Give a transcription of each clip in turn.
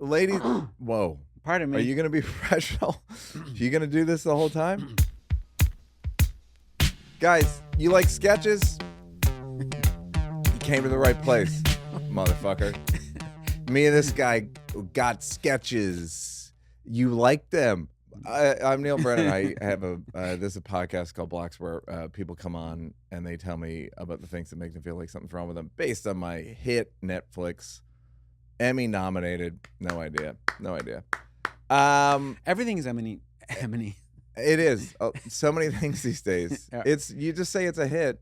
Ladies, whoa. Pardon me. Are you going to be professional? Are you going to do this the whole time? Guys, you like sketches? You came to the right place, motherfucker. Me and this guy got sketches. You like them. I'm Neal Brennan. I have there's a podcast called Blocks where people come on and they tell me about the things that make them feel like something's wrong with them based on my hit Netflix, Emmy nominated. No idea. Everything is Emmy. It is so many things these days. You just say it's a hit.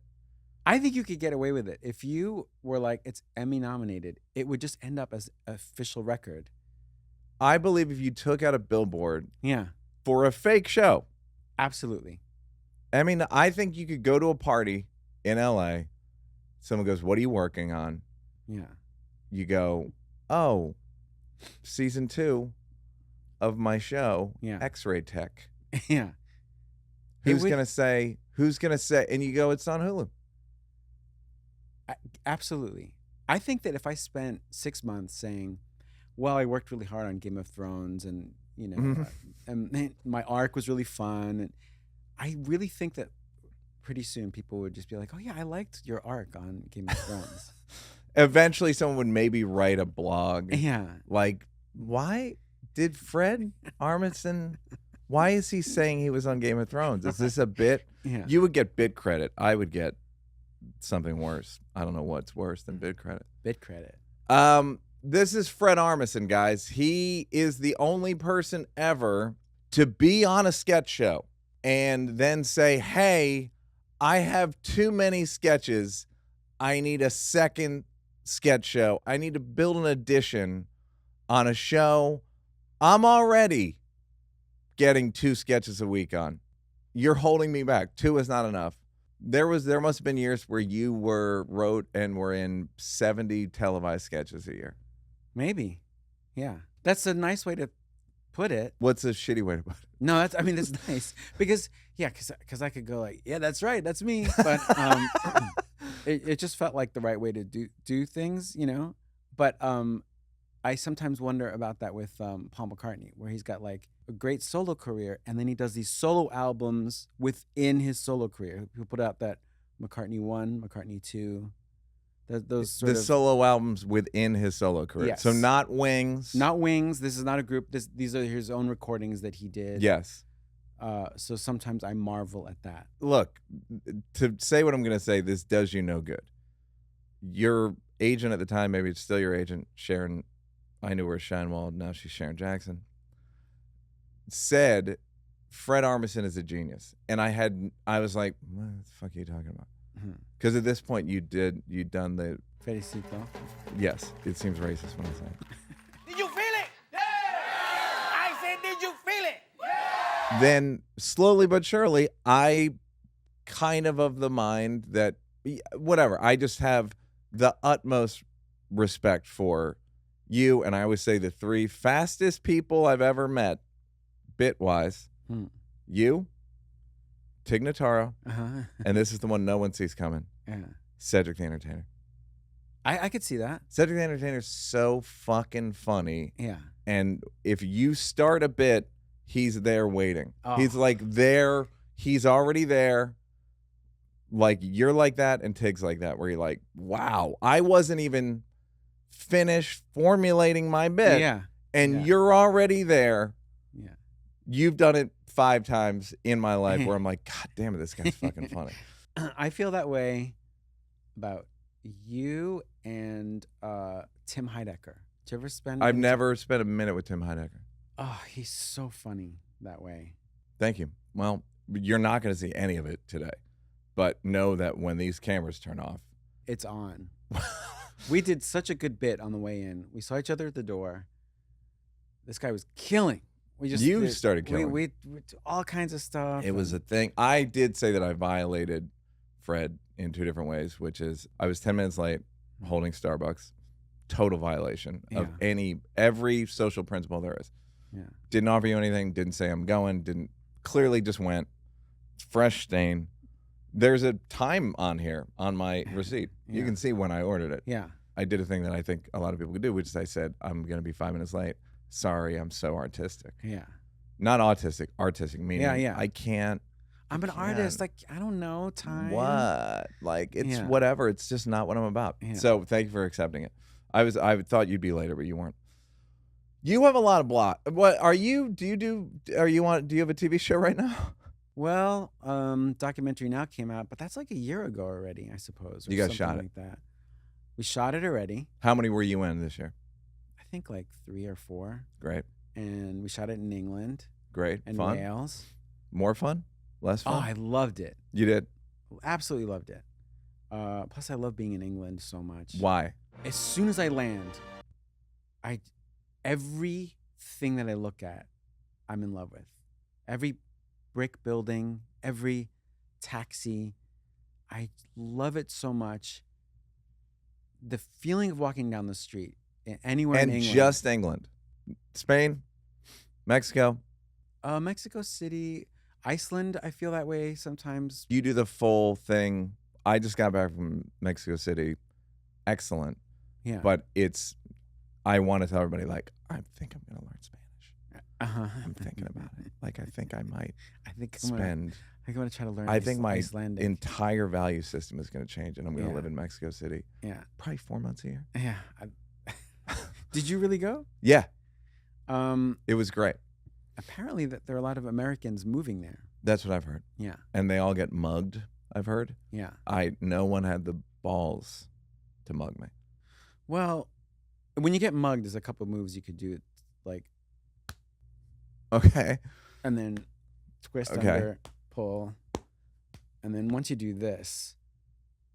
I think you could get away with it if you were like it's Emmy nominated. It would just end up as official record. I believe if you took out a billboard, Yeah, for a fake show, absolutely. I mean, I think you could go to a party in LA. Someone goes, "What are you working on?" Yeah, You go, "Oh, season 2 of my show, Yeah. X-Ray Tech." yeah. Who's gonna say? And you go, "It's on Hulu." Absolutely. I think that if I spent 6 months saying, well, I worked really hard on Game of Thrones and, and my arc was really fun. And I really think that pretty soon people would just be like, oh, yeah, I liked your arc on Game of Thrones. Eventually, someone would maybe write a blog. Yeah. Like, why did Fred Armisen, why is he saying he was on Game of Thrones? Is this a bit? Yeah. You would get bit credit. I would get something worse. I don't know what's worse than bit credit. Bit credit. This is Fred Armisen, guys. He is the only person ever to be on a sketch show and then say, hey, I have too many sketches. I need a second sketch show. I need to build an addition on a show I'm already getting 2 sketches a week on. You're holding me back. 2 is not enough. There must have been years where you wrote and were in 70 televised sketches a year. Maybe. Yeah. That's a nice way to put it. What's a shitty way to put it? No, that's nice because I could go like, yeah, that's right. That's me. But it just felt like the right way to do things, but I sometimes wonder about that with Paul McCartney, where he's got like a great solo career and then he does these solo albums within his solo career. He'll put out that McCartney 1, McCartney 2. Those sort of solo albums within his solo career. Yes. So not Wings. Not Wings. This is not a group. These are his own recordings that he did. Yes. So sometimes I marvel at that. Look, to say what I'm going to say, this does you no good. Your agent at the time, maybe it's still your agent, Sharon, I knew her as Shinewald, now she's Sharon Jackson, said Fred Armisen is a genius. And I was like, what the fuck are you talking about? Because at this point you'd done the Felicito. Yes, it seems racist when I say it. Did you feel it? Yeah! I said, did you feel it? Yeah! Then slowly but surely, I kind of the mind that whatever. I just have the utmost respect for you, and I always say the 3 fastest people I've ever met, bit-wise, you, Tig Notaro, and this is the one no one sees coming, Cedric the Entertainer. I could see that. Cedric the Entertainer's so fucking funny. Yeah. And if you start a bit, he's there waiting. Oh. He's like there. He's already there. Like you're like that and Tig's like that, where you're like, wow, I wasn't even finished formulating my bit. Yeah. And you're already there. Yeah. You've done it 5 times in my life where I'm like, God damn it, this guy's fucking funny. I feel that way about you and Tim Heidecker. Did you ever spend? I've never spent a minute with Tim Heidecker. Oh, he's so funny that way. Thank you. Well, you're not going to see any of it today, but know that when these cameras turn off, it's on. We did such a good bit on the way in. We saw each other at the door. This guy was killing. You started killing. We all kinds of stuff. It was a thing. I did say that I violated Fred in 2 different ways, which is I was 10 minutes late holding Starbucks. Total violation of every social principle there is. Yeah. Didn't offer you anything. Didn't say I'm going. Clearly just went. Fresh stain. There's a time on here on my receipt. You can see when I ordered it. Yeah. I did a thing that I think a lot of people could do, which is I said, I'm going to be 5 minutes late. Sorry, I'm so artistic. Yeah. Not autistic, artistic meaning Yeah. I can't. I'm an artist. Like, I don't know time. What? Like, it's whatever. It's just not what I'm about. Yeah. So thank you for accepting it. I thought you'd be later, but you weren't. You have a lot of block. What are you? Do you have a TV show right now? Well, documentary now came out, but that's like a year ago already, I suppose. Or You guys something shot it. like that. We shot it already. How many were you in this year? I think like 3 or 4. Great. And we shot it in England Great. and Fun. Wales. More fun? Less fun? Oh, I loved it. You did? Absolutely loved it. Plus, I love being in England so much. Why? As soon as I land, everything that I look at, I'm in love with. Every brick building, every taxi, I love it so much. The feeling of walking down the street anywhere in And England. just England. Spain? Mexico? Mexico City, Iceland, I feel that way sometimes. You do the full thing. I just got back from Mexico City. Excellent. Yeah. But I want to tell everybody, like, I think I'm going to learn Spanish. I'm thinking about it. Like, I think I might spend. I'm going to try to learn I think my Icelandic. entire value system is going to change, and I'm going to Yeah. live in Mexico City. Yeah. Probably 4 months a year. Yeah. Did you really go? Yeah. It was great. Apparently that there are a lot of Americans moving there. That's what I've heard. Yeah. And they all get mugged, I've heard. Yeah. No one had the balls to mug me. Well, when you get mugged, there's a couple of moves you could do, like, Okay. and then twist Okay. under, pull, and then once you do this,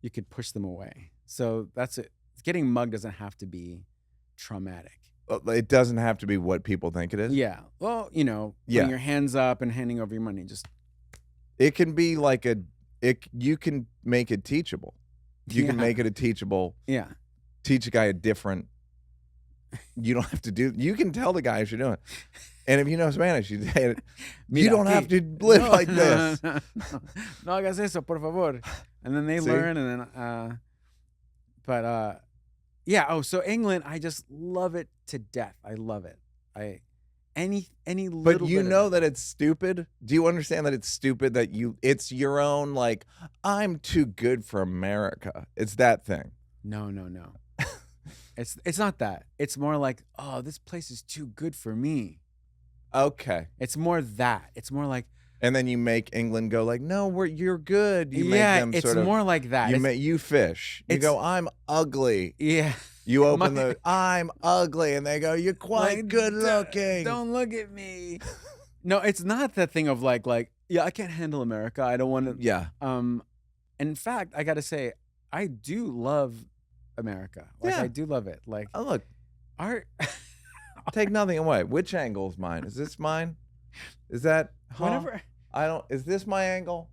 you could push them away. So that's it. Getting mugged doesn't have to be traumatic. It doesn't have to be what people think it is. Yeah. Well, Yeah. putting your hands up and handing over your money, just It can be like you can make it teachable. You can Yeah. make it a teachable, yeah. teach a guy a different, you don't have to you can tell the guy if you're doing it. And if you know Spanish, you say it. You don't have to live like this. No hagas eso, por favor. And then they See? learn, and then, yeah. Oh, so England, I just love it to death. I love it. Any little But you bit of know it. that it's stupid? Do you understand that it's stupid that it's your own, like, I'm too good for America. It's that thing. No. It's not that. It's more like, oh, this place is too good for me. Okay. It's more that. It's more like, And then you make England go like, no, you're good. You make yeah, them it's sort of, more like that. you fish. You it's- go, I'm ugly. Yeah. You open I'm ugly. And they go, you're quite Like, good looking. Don't look at me. No, it's not that thing of like, yeah, I can't handle America. I don't want to. Yeah. In fact, I got to say, I do love America. Like, Yeah. I do love it. Like, Oh, look, our take nothing away. Which angle is mine? Is this mine? Is that, whenever is this my angle?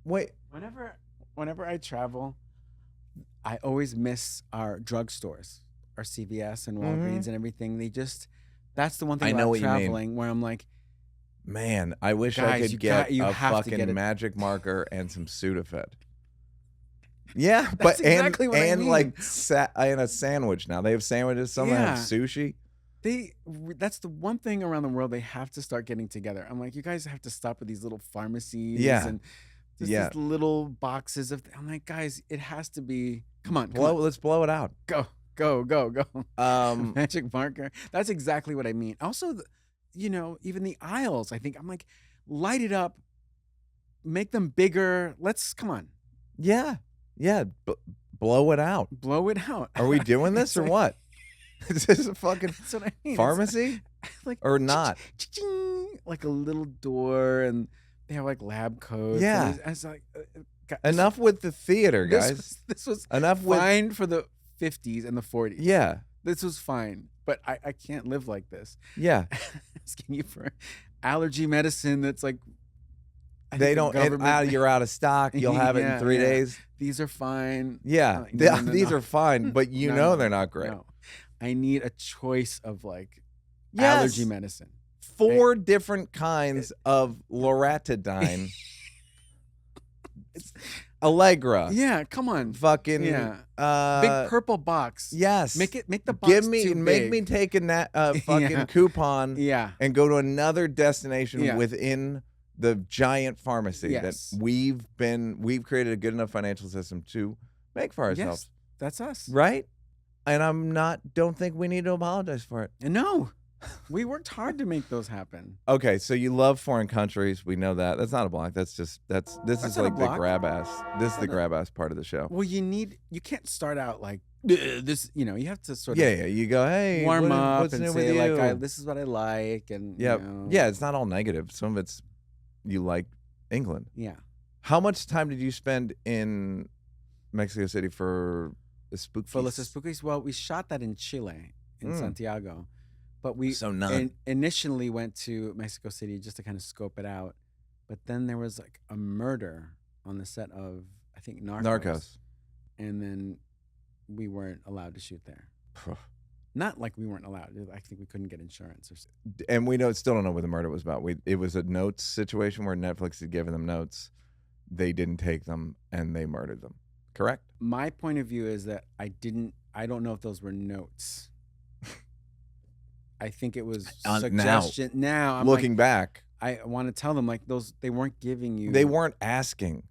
Wait. whenever I travel, I always miss our drugstores, our CVS and Walgreens and everything. That's the one thing I know about what you mean. traveling where I'm like, Man, I wish I Guys, could get you a have to get fucking it. magic marker and some Sudafed. Yeah, That's exactly what I and mean. like and a sandwich now. They have sandwiches. Some have Yeah. sushi. that's the one thing around the world they have to start getting together. I'm like, you guys have to stop with these little pharmacies and just Yeah. these little boxes of. I'm like, guys, it has to be. Come on, Let's blow it out. go. Magic marker. That's exactly what I mean. Also, even the aisles. I think I'm like, light it up, make them bigger. Come on, Yeah. Blow it out. blow it out. Are we doing this or what? Is this a fucking That's what I mean. It's pharmacy like or not? ching, like a little door, and they have like lab codes. Yeah. and it's like Enough with the theater, guys. This was Enough with fine for the 50s and the 40s. yeah. This was fine, but I can't live like this. Yeah. Asking you for allergy medicine that's like I They think the don't. government- You're out of stock. You'll have it in 3 days. These are fine. Yeah, Like, no, these no. are fine, but No, they're not great. No. I need a choice of like Yes. allergy medicine. 4 different kinds of loratadine. Allegra. Yeah, come on. Fucking Yeah. uh Big purple box. yes. Make the box too make big. me take a fucking Yeah. coupon Yeah. and go to another destination Yeah. within the giant pharmacy Yes. that we've created a good enough financial system to make for ourselves. Yes, that's us. Right? And don't think we need to apologize for it. No, we worked hard to make those happen. Okay, so you love foreign countries. We know that. That's not a block. This is That's like not a the block. grab ass. This is the grab ass part of the show. Well, you can't start out like this. You have to sort of Yeah. You go, hey, warm up what's and new say with you? like, this is what I like, and Yeah, yeah. It's not all negative. Some of it's you like England. yeah. How much time did you spend in Mexico City for the Spookies? For Los Spookies, well, we shot that in Chile, in Santiago, but we So none. Initially went to Mexico City just to kind of scope it out, but then there was like a murder on the set of, I think, Narcos. And then we weren't allowed to shoot there. Not like we weren't allowed. I think we couldn't get insurance or something. And we still don't know what the murder was about. It was a notes situation where Netflix had given them notes. They didn't take them, and they murdered them. Correct? My point of view is that I don't know if those were notes. I think it was suggestion. Now I'm looking back, I want to tell them like they weren't giving you. they weren't asking.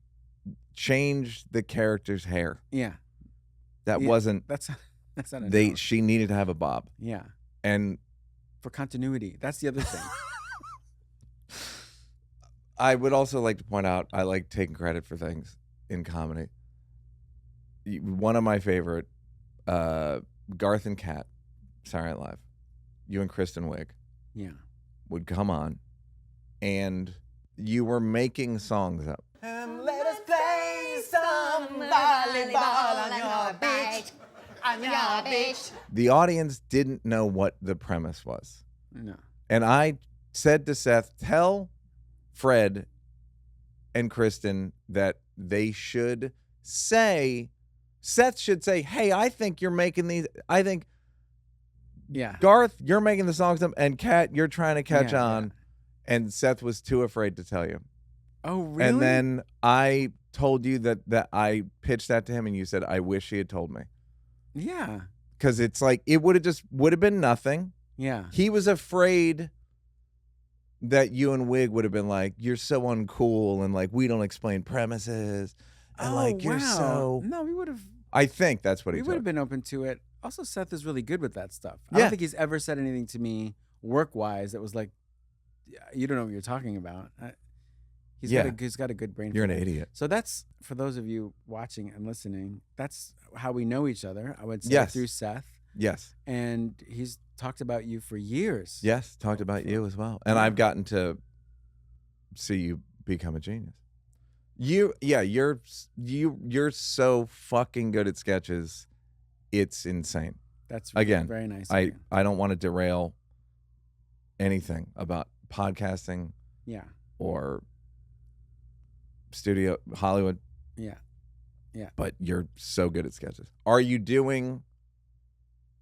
Change the character's hair. Yeah. That Yeah, wasn't. That's not a note. She needed to have a bob. Yeah. And For continuity. That's the other thing. I would also like to point out, I like taking credit for things in comedy. One of my favorite, Garth and Kat, Saturday Night Live, you and Kristen Wiig Yeah. would come on, and you were making songs up. Let us play some volleyball on your beach. On your beach. The audience didn't know what the premise was. No. And I said to Seth, tell Fred and Kristen that they should say, Seth should say, hey, I think you're making these, I think, Yeah. Garth, you're making the songs up, and Kat, you're trying to catch Yeah, on. yeah. And Seth was too afraid to tell you. Oh, really? And then I told you that I pitched that to him, and you said, I wish he had told me. Yeah. Because it's like, it would have been nothing. Yeah. He was afraid that you and Wig would have been like, you're so uncool, and like, we don't explain premises. And like, you're so. No, we would have. I think that's what he We told. would have been open to it. Also, Seth is really good with that stuff. I Yeah. don't think he's ever said anything to me work-wise that was like, you don't know what you're talking about. He's got a good brain. You're for an that. idiot. So that's, for those of you watching and listening, that's how we know each other. I would say Yes. through Seth. Yes. And he's talked about you for years. Yes. Talked about you as well. And I've gotten to see you become a genius. You're so fucking good at sketches. It's insane. That's Again, very nice. of you. I don't want to derail anything about podcasting Yeah. or studio Hollywood, Yeah. but you're so good at sketches. Are you doing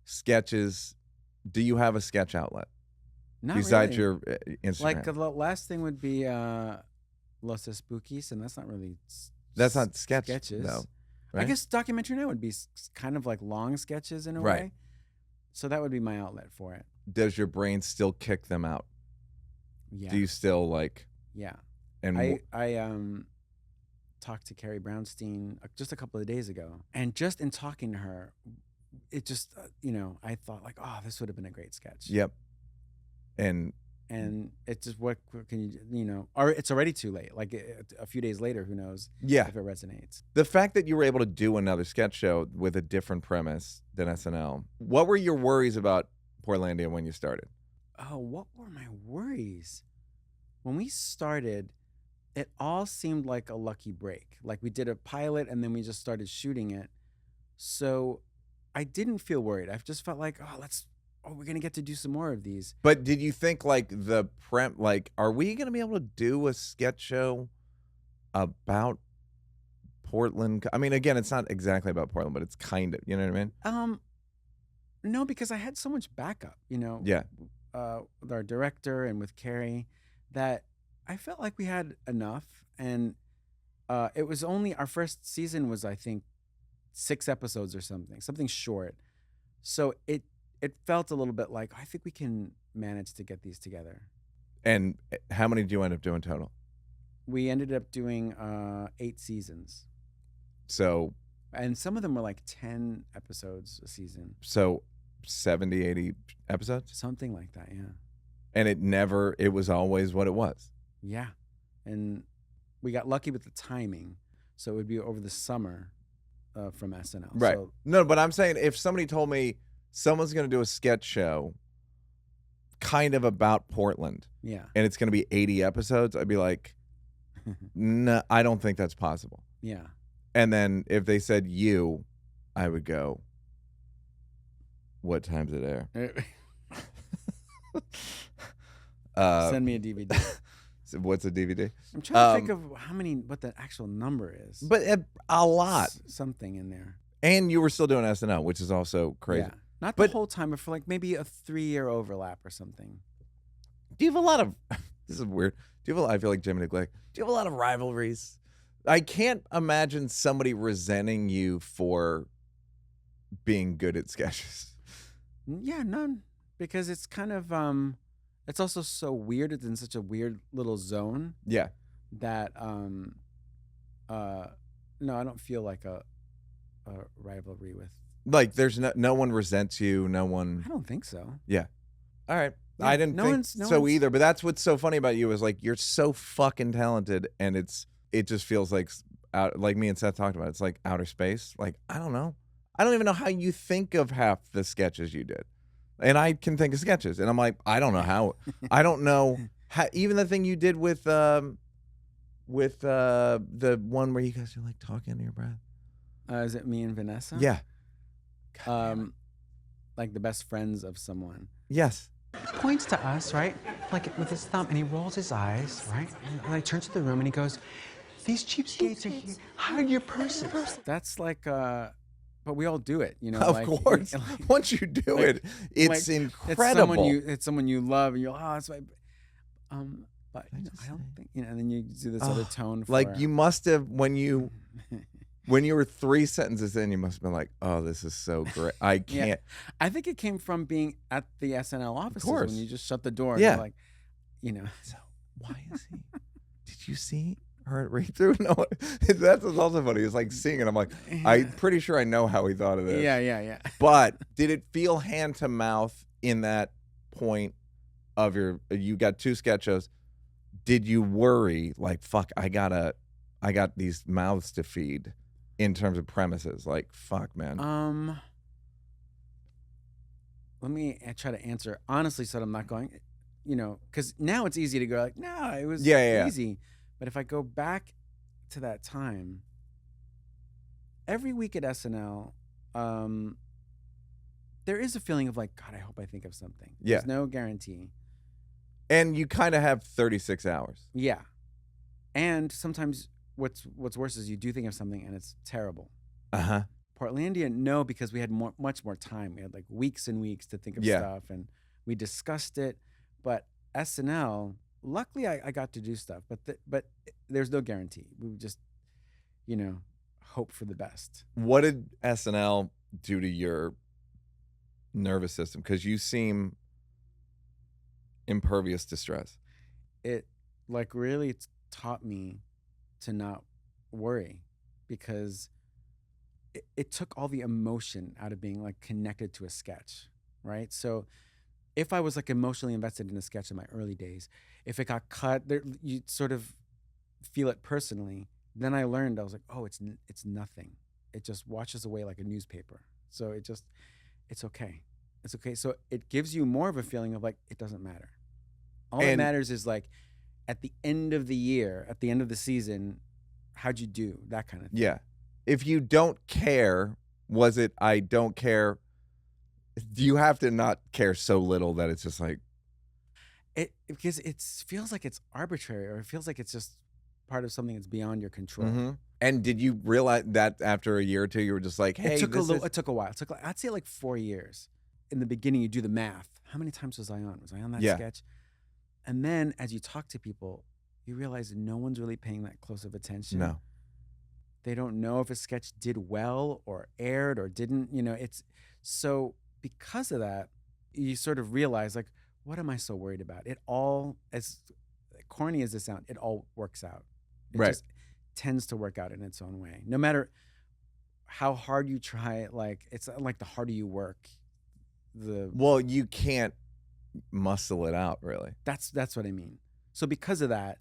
sketches? Do you have a sketch outlet Not besides really. your Instagram? Like the last thing would be Los Spookies, and that's not really. That's not sketches. though. I Right? guess documentary now would be kind of like long sketches in a Right. way. So that would be my outlet for it. Does your brain still kick them out? Yeah. Do you still like? Yeah. And I talked to Carrie Brownstein just a couple of days ago, and just in talking to her, it just I thought like, oh, this would have been a great sketch. yep. And it's just what can you or it's already too late. Like a few days later, who knows yeah, if it resonates. the fact that you were able to do another sketch show with a different premise than SNL. What were your worries about Portlandia when you started? Oh, what were my worries? When we started, it all seemed like a lucky break. Like we did a pilot and then we just started shooting it. So I didn't feel worried. I just felt like, we're going to get to do some more of these. But did you think like are we going to be able to do a sketch show about Portland? I mean, again, it's not exactly about Portland, but it's kind of, you know what I mean? No, because I had so much backup, Yeah. with our director and with Carrie, that I felt like we had enough. And It was only our first season was, I think, 6 episodes or something short. So it felt a little bit like, I think we can manage to get these together. And how many do you end up doing total? We ended up doing 8 seasons. So, and some of them were like 10 episodes a season. So 70, 80 episodes? Something like that, yeah. And it was always what it was. Yeah. And we got lucky with the timing. So it would be over the summer from SNL. Right. So, No, but I'm saying if somebody told me someone's going to do a sketch show kind of about Portland, yeah. and it's going to be 80 episodes, I'd be like, no, I don't think that's possible. Yeah. And then if they said you, I would go, what time's it air? Send me a DVD. So what's a DVD? I'm trying to think of what the actual number is. But a lot. Something in there. And you were still doing SNL, which is also crazy. Yeah. Not the whole time, but for like maybe a 3-year overlap or something. Do you have a lot of, this is weird. I feel like Jimmy Neglect. Do you have a lot of rivalries? I can't imagine somebody resenting you for being good at sketches. Yeah, none. Because it's kind of, it's also so weird. It's in such a weird little zone. Yeah. That, no, I don't feel like a rivalry with. Like there's no one resents you. No one. I don't think so. Yeah. All right. Yeah, I didn't think so either. But that's what's so funny about you is like you're so fucking talented, and it just feels like like me and Seth talked about. It's like outer space. Like I don't know. I don't even know how you think of half the sketches you did, and I can think of sketches, and I'm like I don't know how. I don't know how, even the thing you did with the one where you guys are like talking under your breath. Is it me and Vanessa? Yeah. Like the best friends of someone. Yes. Points to us, right? Like with his thumb, and he rolls his eyes, right? And I turn to the room and he goes, "These cheapskates are here. Hide your purses." That's like, but we all do it, you know. Of like, course. Once you do it, it's incredible. It's someone you love, and you're, oh, that's my. But you know, I don't think, you know. And then you do this other tone. For, like you must have when you were 3 sentences in, you must have been like, "Oh, this is so great. I can't." Yeah. I think it came from being at the SNL offices when you just shut the door. And Yeah. you're like, you know. So why is he? Did you see her read through? No, that's what's also funny. It's like seeing it. I'm like, I'm pretty sure I know how he thought of this. Yeah. But did it feel hand to mouth in that point of you got 2 sketch shows? Did you worry like, fuck, I got these mouths to feed in terms of premises? Like, fuck, man. Let me try to answer honestly so that I'm not going, you know, because now it's easy to go like, no, it was easy. But if I go back to that time, every week at SNL, there is a feeling of like, God, I hope I think of something. Yeah. There's no guarantee. And you kind of have 36 hours. Yeah. And sometimes what's worse is you do think of something and it's terrible. Uh-huh. Portlandia, no, because we had much more time. We had like weeks and weeks to think of stuff, and we discussed it. But SNL, luckily, I got to do stuff, but there's no guarantee. We would just, you know, hope for the best. What did SNL do to your nervous system? Because you seem impervious to stress. It like really taught me to not worry, because it took all the emotion out of being like connected to a sketch, right? So if I was like emotionally invested in a sketch in my early days, if it got cut, you sort of feel it personally. Then I learned, I was like, oh, it's nothing. It just washes away like a newspaper. So it's okay. It's okay. So it gives you more of a feeling of like, it doesn't matter. All that matters is like at the end of the year, at the end of the season, how'd you do? That kind of thing. Yeah. If you don't care, was it I don't care? Do you have to not care so little that it's just like because it feels like it's arbitrary, or it feels like it's just part of something that's beyond your control. Mm-hmm. And did you realize that after a year or two, you were just like, hey, it took a while. It took I'd say like 4 years. In the beginning, you do the math. How many times was I on? Was I on that sketch? And then as you talk to people, you realize no one's really paying that close of attention. No. They don't know if a sketch did well or aired or didn't. It's so because of that, you sort of realize like, what am I so worried about? It all, as corny as it sounds, it all works out. It Right. just tends to work out in its own way. No matter how hard you try, like it's like the harder you work, Well, you can't muscle it out, really. that's what I mean. So because of that,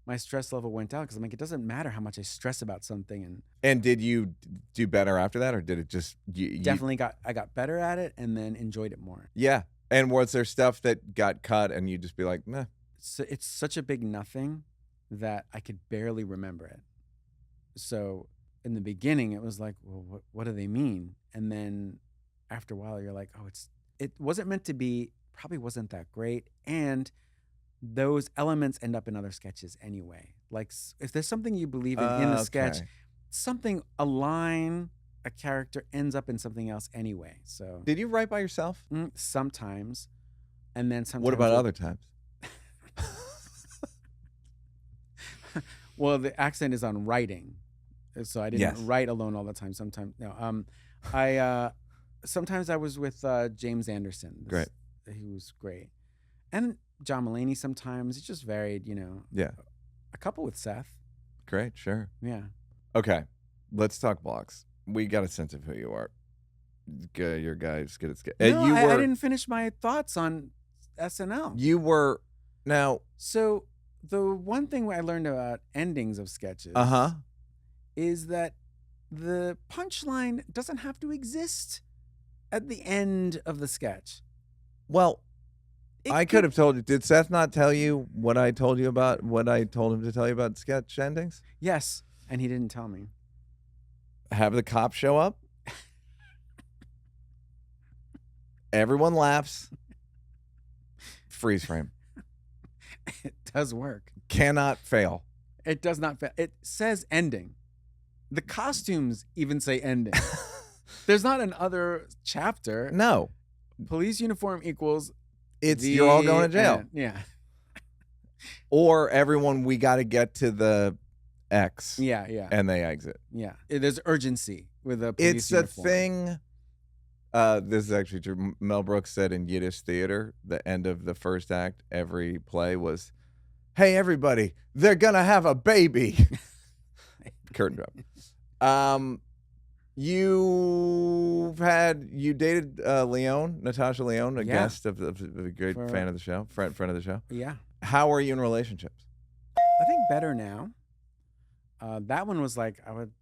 my stress level went down because I'm like, it doesn't matter how much I stress about something. And did you do better after that, or did it just Definitely I got better at it and then enjoyed it more. Yeah. And was there stuff that got cut and you just be like, meh? So it's such a big nothing that I could barely remember it. So in the beginning, it was like, well, what do they mean? And then after a while, you're like, oh, it wasn't meant to be, probably wasn't that great. And those elements end up in other sketches anyway. Like if there's something you believe in the sketch, a line, a character ends up in something else anyway. So did you write by yourself? Sometimes. And then sometimes. What about other times? Well, the accent is on writing. So I didn't write alone all the time. Sometimes, no. Sometimes I was with James Anderson. Great. He was great. And John Mulaney sometimes. It just varied, Yeah. A couple with Seth. Great, sure. Yeah. Okay, let's talk blocks. We got a sense of who you are. Your guy's good at sketch. No, I didn't finish my thoughts on SNL. You were now. So the one thing I learned about endings of sketches is that the punchline doesn't have to exist at the end of the sketch. Well, I could have told you. Did Seth not tell you what I told you about what I told him to tell you about sketch endings? Yes, and he didn't tell me. Have the cop show up. Everyone laughs. Freeze frame. It does work. Cannot fail. It does not fail. It says ending. The costumes even say ending. There's not another chapter. No. Police uniform equals. You're all going to jail. Yeah. Or everyone, we got to get to the X. Yeah. And they exit. Yeah. There's urgency with a police uniform. It's uniform. a thing. This is actually true. Mel Brooks said in Yiddish theater, the end of the first act, every play was, "Hey, everybody, they're going to have a baby." Curtain drop. You dated Natasha Lyonne, a guest of a great fan of the show, friend of the show. Yeah. How are you in relationships? I think better now. That one was like, I would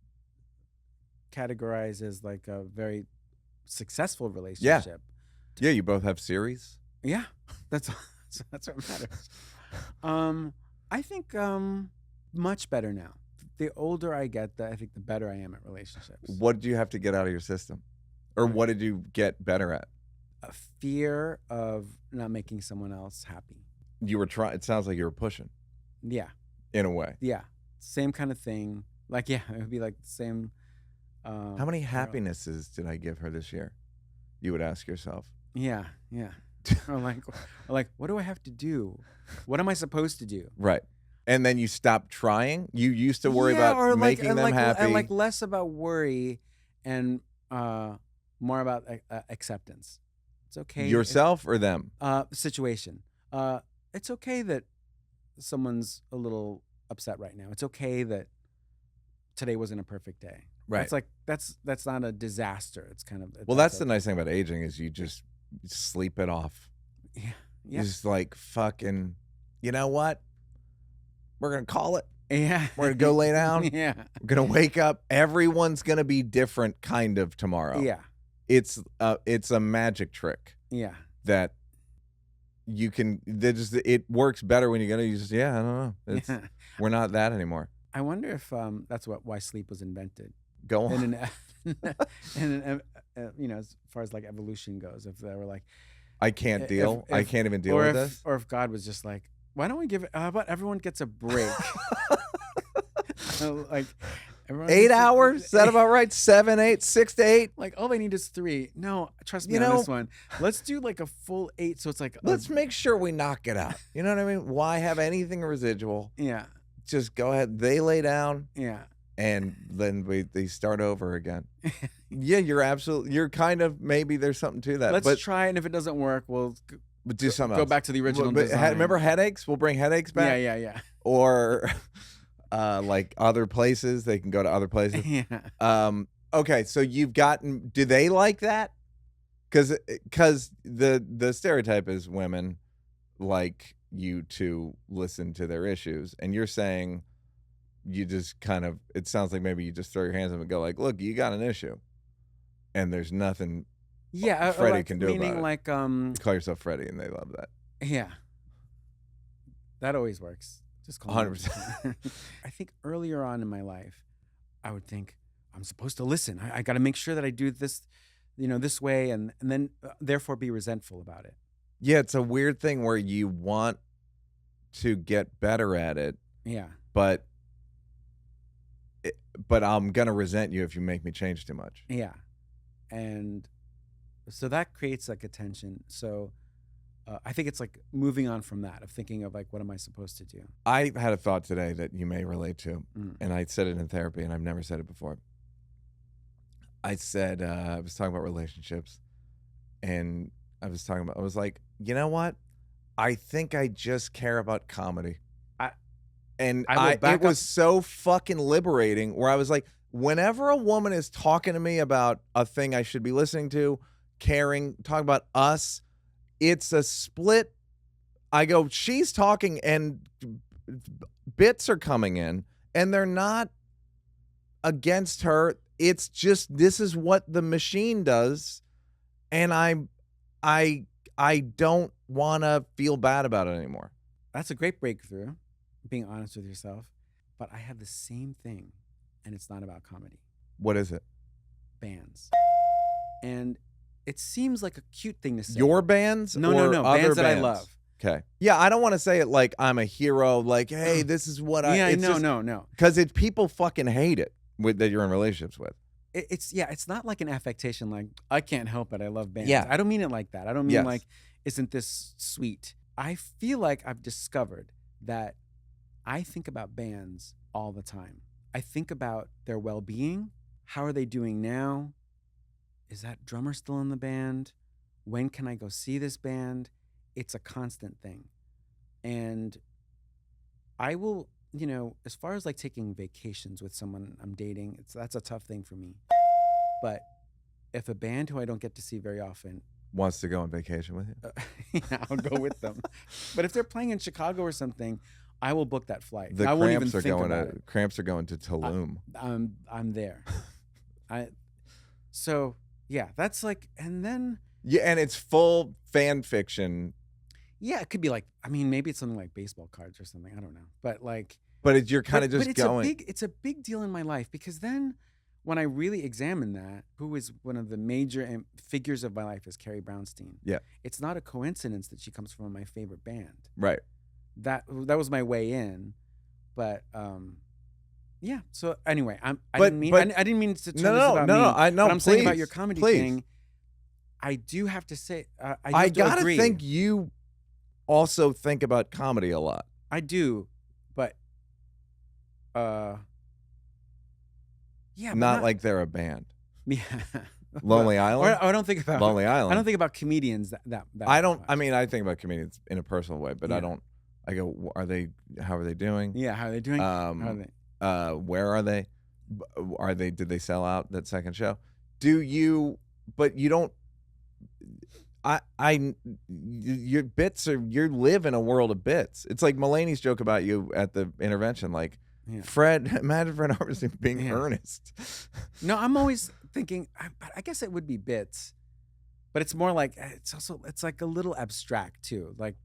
categorize as like a very successful relationship. Yeah, you both have series. Yeah, that's what matters. I think much better now. The older I get, I think the better I am at relationships. What did you have to get out of your system? Or what did you get better at? A fear of not making someone else happy. You were trying. It sounds like you were pushing. Yeah. In a way. Yeah. Same kind of thing. Like, yeah, it would be like the same. How many happinesses did I give her this year? You would ask yourself. Yeah. or like, what do I have to do? What am I supposed to do? Right. And then you stopped trying. You used to worry about making them happy. And like less about worry and more about acceptance. It's okay. Yourself or them? Situation. It's okay that someone's a little upset right now. It's okay that today wasn't a perfect day. Right. It's like that's not a disaster. It's kind of that's the nice thing about aging is you just sleep it off. Yeah. You're just like fucking. You know what? We're gonna call it. Yeah. We're gonna go lay down. Yeah. We're gonna wake up. Everyone's gonna be different kind of tomorrow. Yeah. It's a magic trick. Yeah. That you can. It works better when you go. You just I don't know. We're not that anymore. I wonder if that's why sleep was invented. Go on. As far as like evolution goes, if they were like, I can't deal. I can't even deal with this. Or if God was just like, why don't we give it? How about everyone gets a break? Like 8 hours? Is that about right? 7, 8, 6 to 8? Like all they need is 3. No, trust me on this one. Let's do like a full 8. So it's like let's make sure we knock it out. You know what I mean? Why have anything residual? Yeah. Just go ahead. They lay down. Yeah. and then they start over again. Yeah, you're kind of, maybe there's something to that. Let's try it, and if it doesn't work, we'll do something go else. back to the original But design. remember headaches? We'll bring headaches back. Yeah. Or like other places, they can go to other places. Yeah. Okay, so you've gotten. Do they like that? Because the stereotype is women like you to listen to their issues, and you're saying you just kind of. It sounds like maybe you just throw your hands up and go like, "Look, you got an issue," and there's nothing. Yeah, Freddie like, can do meaning about it. like You call yourself Freddie, and they love that. Yeah, that always works. Just call me 100%. I think earlier on in my life, I would think I'm supposed to listen. I got to make sure that I do this, this way, and then therefore be resentful about it. Yeah, it's a weird thing where you want to get better at it. Yeah, but I'm gonna resent you if you make me change too much. yeah, and so that creates like a tension. So I think it's like moving on from that, of thinking of like, what am I supposed to do? I had a thought today that you may relate to, and I said it in therapy, and I've never said it before. I said, I was talking about relationships, and I was like, you know what? I think I just care about comedy. It was so fucking liberating, where I was like, whenever a woman is talking to me about a thing I should be listening to, caring, talking about us, it's a split. I go, she's talking and bits are coming in, and they're not against her. It's just, this is what the machine does, and I don't want to feel bad about it anymore. That's a great breakthrough, being honest with yourself. But I have the same thing, and it's not about comedy. What is it? Bands. And it seems like a cute thing to say. Your bands? No, other bands that I love. Okay. Yeah, I don't want to say it like I'm a hero, like, hey, this is what I... Yeah, no. Because people fucking hate it that you're in relationships with. It's not like an affectation like, I can't help it, I love bands. Yeah. I don't mean it like that. I don't mean like, isn't this sweet? I feel like I've discovered that I think about bands all the time. I think about their well-being. How are they doing now? Is that drummer still in the band? When can I go see this band? It's a constant thing. And I will, as far as like taking vacations with someone I'm dating, that's a tough thing for me. But if a band who I don't get to see very often wants to go on vacation with you, yeah, I'll go with them. But if they're playing in Chicago or something, I will book that flight. The I won't even Cramps are think going about it. Cramps are going to Tulum. I'm there. So yeah, that's like, and then yeah, and it's full fan fiction. Yeah, it could be like, maybe it's something like baseball cards or something. I don't know, but like, you're kind of just going. It's a big deal in my life, because then when I really examine that, who is one of the major figures of my life is Carrie Brownstein. Yeah, it's not a coincidence that she comes from my favorite band. Right. That was my way in, but yeah. So anyway, I didn't mean to turn this about me. I know. But I'm saying about your comedy thing. I do have to say, I gotta think you also think about comedy a lot. I do, but yeah, not like they're a band. Yeah. Lonely Island. Or I don't think about Lonely Island. I don't think about comedians that I don't. much. I think about comedians in a personal way, but I don't. I go, how are they doing? Yeah, how are they doing? How are they? Where are they? Did they sell out that second show? Do you? But you don't. Your bits are. You live in a world of bits. It's like Mulaney's joke about you at the intervention, like. Yeah. Imagine Fred Armisen being earnest. No, I'm always thinking, I guess it would be bits, but it's more like, it's like a little abstract too. Like,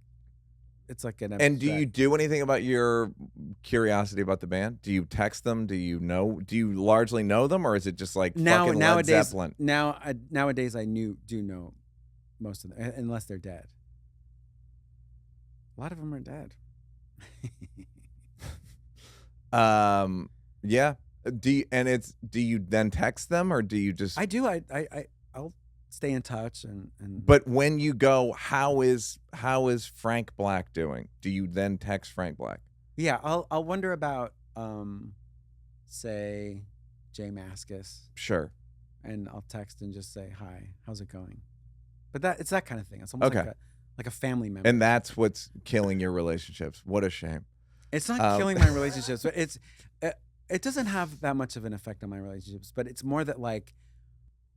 it's like an abstract. And do you do anything about your curiosity about the band? Do you text them? Do you largely know them, or is it just like fucking Led Zeppelin? Nowadays I do know most of them, unless they're dead. A lot of them are dead. Yeah. Do you then text them, or do you just? I do. I'll stay in touch and. But when you go, how is Frank Black doing? Do you then text Frank Black? Yeah, I'll wonder about say Jay Mascis, Sure. and I'll text and just say, "Hi, how's it going?" But it's that kind of thing. It's almost Okay. like a family member. And that's what's killing your relationships. What a shame. It's not killing my relationships, but it doesn't have that much of an effect on my relationships. But it's more that like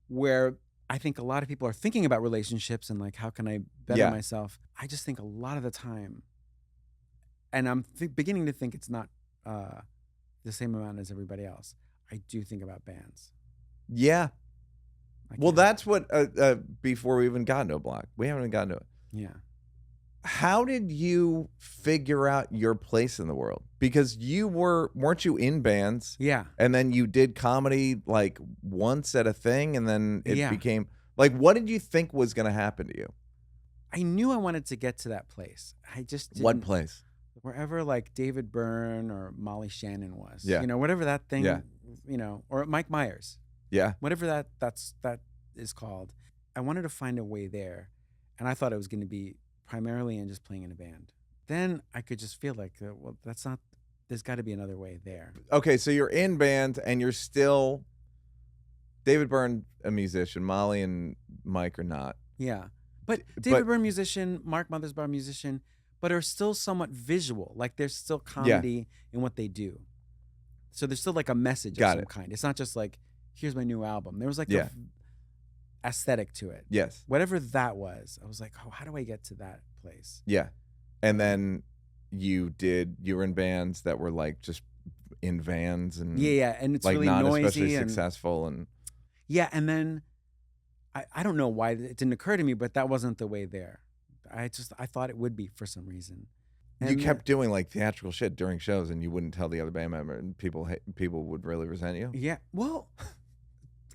where I think a lot of people are thinking about relationships and like how can I better myself. I just think a lot of the time, and I'm beginning to think it's not the same amount as everybody else. I do think about bands. Yeah. Well, that's what before we even got into a block. We haven't even gotten to it. Yeah. How did you figure out your place in the world? Because weren't you in bands? Yeah. And then you did comedy like once at a thing, and then it Yeah. became like, what did you think was going to happen to you? I knew I wanted to get to that place. I just didn't. What place? Wherever like David Byrne or Molly Shannon was. Yeah. You know, whatever that thing, Yeah. you know, or Mike Myers. Yeah. Whatever that is called. I wanted to find a way there. And I thought it was going to be primarily in just playing in a band. Then I could just feel like, well, that's not, there's got to be another way there. Okay, so you're in band and you're still David Byrne, a musician. Molly and Mike are not. Yeah. But David Byrne, musician, Mark Mothersbaugh, musician, but are still somewhat visual. Like there's still comedy in what they do. So there's still like a message of some kind. It's not just like, here's my new album. There was like a aesthetic to it. Yes. Whatever that was, I was like, oh, how do I get to that place? Yeah. And then you were in bands that were like just in vans and and it's like really not noisy especially and successful and and then I don't know why it didn't occur to me, but that wasn't the way there. I thought it would be for some reason. And you kept doing like theatrical shit during shows, and you wouldn't tell the other band member, and people would really resent you. Yeah, well,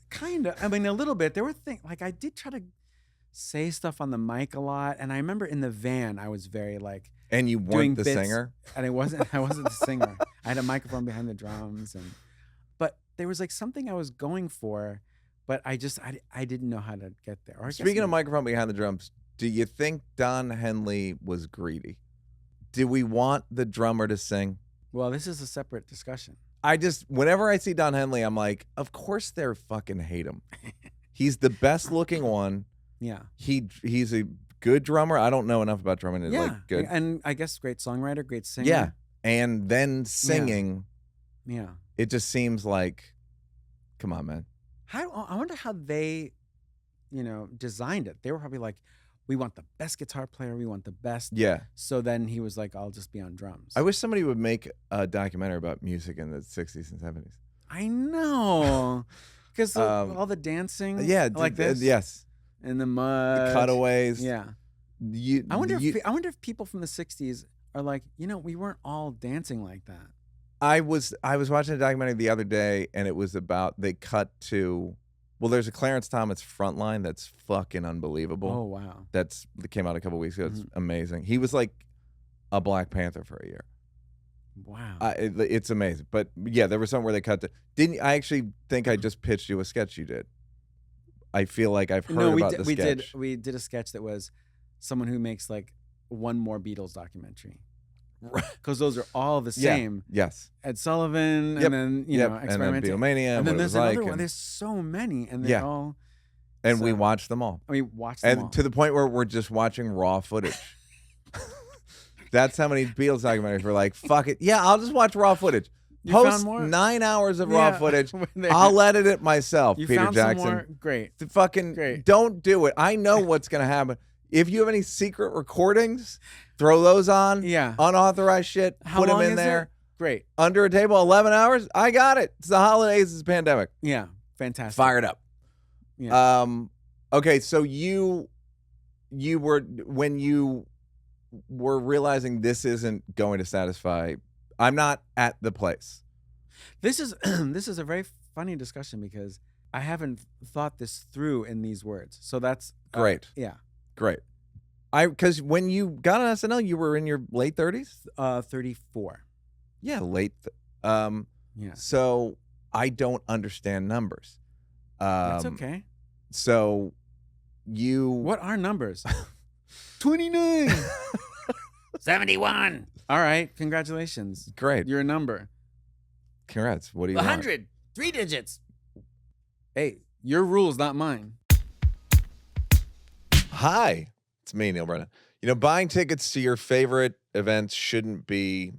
kind of. I mean, a little bit. There were things like I did try to say stuff on the mic a lot, and I remember in the van I was very like. And you weren't the singer, and I wasn't the singer. I had a microphone behind the drums, but there was like something I was going for, but I didn't know how to get there. Speaking of microphone behind the drums, do you think Don Henley was greedy? Do we want the drummer to sing? Well, this is a separate discussion. Whenever I see Don Henley, I'm like, of course they're fucking hate him. He's the best looking one. Yeah. He's a good drummer. I don't know enough about drumming. Like good. And I guess great songwriter, great singer. Yeah. And then singing. Yeah. It just seems like, come on, man. I wonder how they, designed it. They were probably like, we want the best guitar player. We want the best. Yeah. So then he was like, I'll just be on drums. I wish somebody would make a documentary about music in the 60s and 70s. I know. Because all the dancing. Yeah. Like this. Yes. In the mud. The cutaways. Yeah. I wonder if people from the 60s are like, we weren't all dancing like that. I was watching a documentary the other day, and it was about, they cut to, well, there's a Clarence Thomas Frontline that's fucking unbelievable. Oh, wow. That came out a couple weeks ago. It's amazing. He was like a Black Panther for a year. Wow. It's amazing. But yeah, there was something where they cut to, I actually think I just pitched you a sketch you did. I feel like I've heard about the sketch. We did a sketch that was someone who makes like one more Beatles documentary. Because those are all the same. Yeah. Yes. Ed Sullivan, and then experimenting. And then Beatlemania. And then there's another one. There's so many, and they're all. And we watched them all. We watched them all. And to the point where we're just watching raw footage. That's how many Beatles documentaries we're like, fuck it. Yeah, I'll just watch raw footage. You Post found more? 9 hours of raw footage. I'll edit it myself, you Peter found Jackson. Some more? Great. Great. Don't do it. I know what's going to happen. If you have any secret recordings, throw those on. Yeah. Unauthorized shit, put them in there. It? Great. Under a table, 11 hours. I got it. It's the holidays. It's a pandemic. Yeah. Fantastic. Fired up. Yeah. Okay, so you were, when you were realizing this isn't going to satisfy, I'm not at the place. This is a very funny discussion because I haven't thought this through in these words. So that's great. Yeah. Great. Because when you got on SNL, you were in your late 30s? 34. Yeah, late. Yeah. So I don't understand numbers. That's okay. So what are numbers? 29. 71. All right. Congratulations. Great. You're a number. Congrats. What do you want? 100, 3 digits. Hey, your rules, not mine. Hi, it's me, Neal Brennan. Buying tickets to your favorite events shouldn't be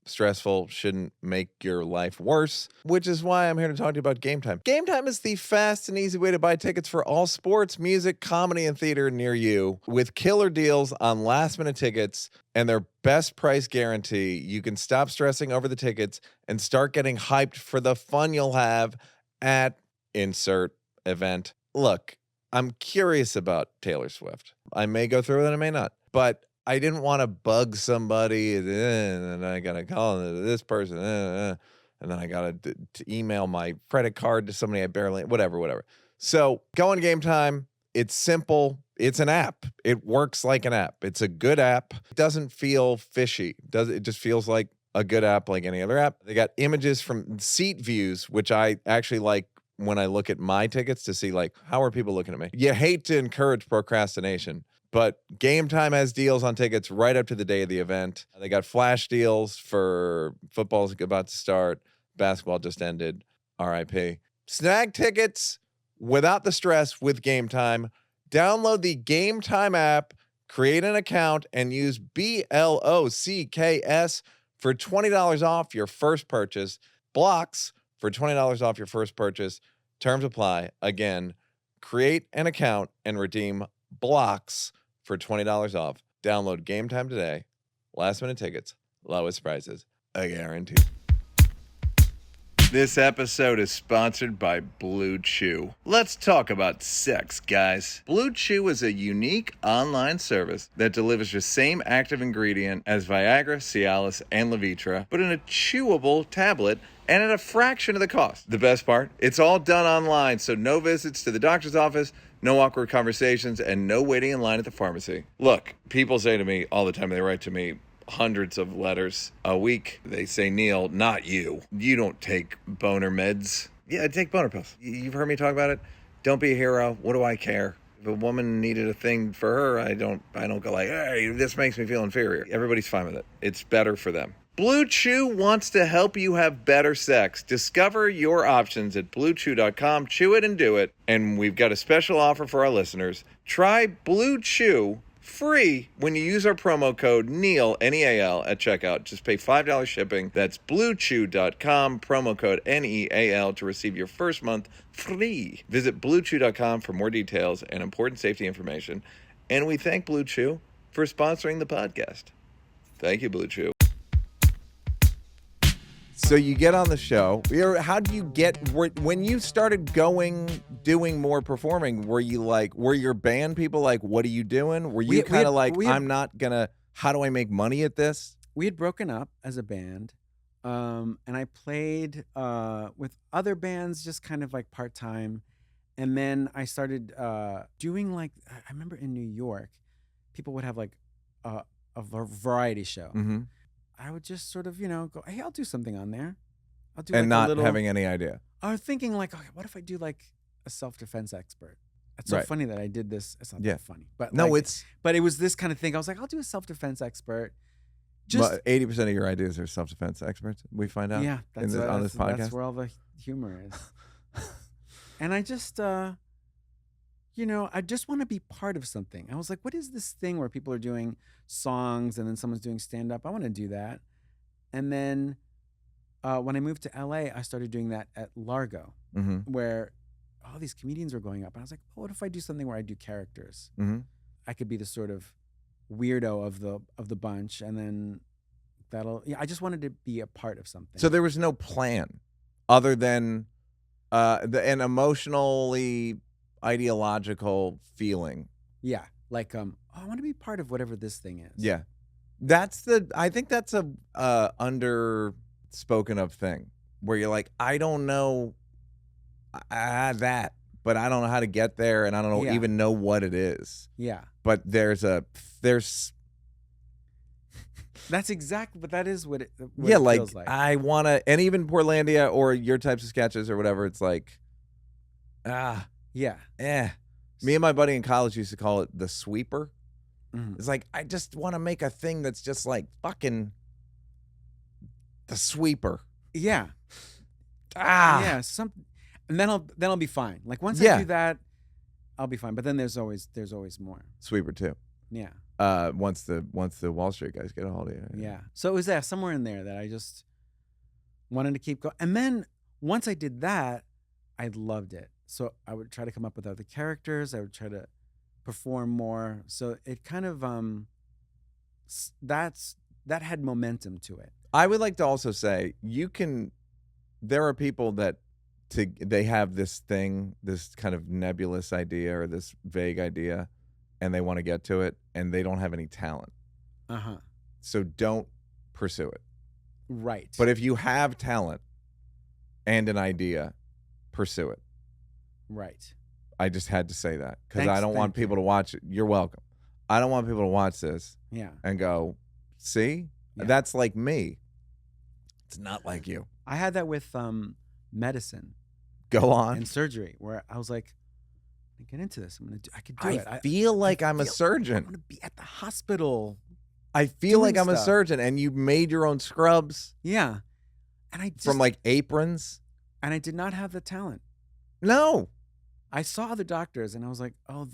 stressful, shouldn't make your life worse, which is why I'm here to talk to you about GameTime. GameTime is the fast and easy way to buy tickets for all sports, music, comedy, and theater near you. With killer deals on last-minute tickets and their best price guarantee, you can stop stressing over the tickets and start getting hyped for the fun you'll have at insert event. Look, I'm curious about Taylor Swift. I may go through it, I may not. But I didn't want to bug somebody, and then I got to call this person, and then I got to email my credit card to somebody I barely, whatever. So go on GameTime. It's simple. It's an app. It works like an app. It's a good app. It doesn't feel fishy. It just feels like a good app like any other app. They got images from seat views, which I actually like when I look at my tickets to see, like, how are people looking at me? You hate to encourage procrastination, but GameTime has deals on tickets right up to the day of the event. They got flash deals for football's about to start. Basketball just ended. RIP. Snag tickets without the stress with GameTime. Download the GameTime app, create an account, and use BLOCKS for $20 off your first purchase. Blocks for $20 off your first purchase. Terms apply. Again, create an account and redeem blocks for $20 off. Download GameTime today. Last minute tickets, lowest prices, I guarantee. This episode is sponsored by Blue Chew. Let's talk about sex, guys. Blue Chew is a unique online service that delivers the same active ingredient as Viagra, Cialis, and Levitra, but in a chewable tablet and at a fraction of the cost. The best part? It's all done online, so no visits to the doctor's office, no awkward conversations, and no waiting in line at the pharmacy. Look, people say to me all the time, they write to me hundreds of letters a week. They say, Neal, not you. You don't take boner meds. Yeah, I take boner pills. You've heard me talk about it. Don't be a hero. What do I care? If a woman needed a thing for her, I don't go like, hey, this makes me feel inferior. Everybody's fine with it. It's better for them. Blue Chew wants to help you have better sex. Discover your options at BlueChew.com. Chew it and do it. And we've got a special offer for our listeners. Try Blue Chew free when you use our promo code NEAL, N-E-A-L, at checkout. Just pay $5 shipping. That's BlueChew.com, promo code NEAL to receive your first month free. Visit BlueChew.com for more details and important safety information. And we thank Blue Chew for sponsoring the podcast. Thank you, Blue Chew. So you get on the show. How do you get, when you started doing more performing, were your band people like, what are you doing? Were you kind of like, I'm not gonna, how do I make money at this? We had broken up as a band, and I played with other bands just kind of like part-time. And then I started doing I remember in New York, people would have like a variety show. Mm-hmm. I would just sort of, go, hey, I'll do something on there. I'll do and not having any idea. I was thinking like, okay, what if I do like a self-defense expert? It's so funny that I did this. It's not that funny, but no, but it was this kind of thing. I was like, I'll do a self-defense expert. Just 80% of your ideas are self-defense experts. We find out. Yeah, on this podcast. That's where all the humor is. And I just, I just want to be part of something. I was like, what is this thing where people are doing songs and then someone's doing stand-up? I want to do that. And then when I moved to LA, I started doing that at Largo, where all these comedians were going up. And I was like, oh, what if I do something where I do characters? Mm-hmm. I could be the sort of weirdo of the bunch. And then I just wanted to be a part of something. So there was no plan other than an emotionally ideological feeling. Yeah. Like, I want to be part of whatever this thing is. Yeah. I think that's a underspoken of thing where you're like, I don't know that, but I don't know how to get there. And I don't even know what it is. Yeah. But there's that's exactly, but that is what it feels like. I want to, and even Portlandia or your types of sketches or whatever, it's like, yeah. Me and my buddy in college used to call it the sweeper. Mm-hmm. It's like, I just want to make a thing that's just like fucking the sweeper. Yeah. Yeah, and then I'll be fine. Like once I do that, I'll be fine. But then there's always more. Sweeper 2. Yeah. Once the Wall Street guys get a hold of you. Yeah. So it was there somewhere in there that I just wanted to keep going. And then once I did that, I loved it. So I would try to come up with other characters. I would try to perform more. So it kind of that had momentum to it. I would like to also say there are people that they have this thing, this kind of nebulous idea or this vague idea, and they want to get to it, and they don't have any talent. So don't pursue it. Right. But if you have talent and an idea, pursue it. Right. I just had to say that because I don't want people to watch it. You're welcome. I don't want people to watch this and go, see? Yeah. That's like me. It's not like you. I had that with medicine. Go on. And surgery, where I was like, get into this. I could do it. I feel like I'm a surgeon. I'm going to be at the hospital. I feel like I'm a surgeon, and you made your own scrubs. Yeah. And from like aprons. And I did not have the talent. No. I saw other doctors, and I was like, oh,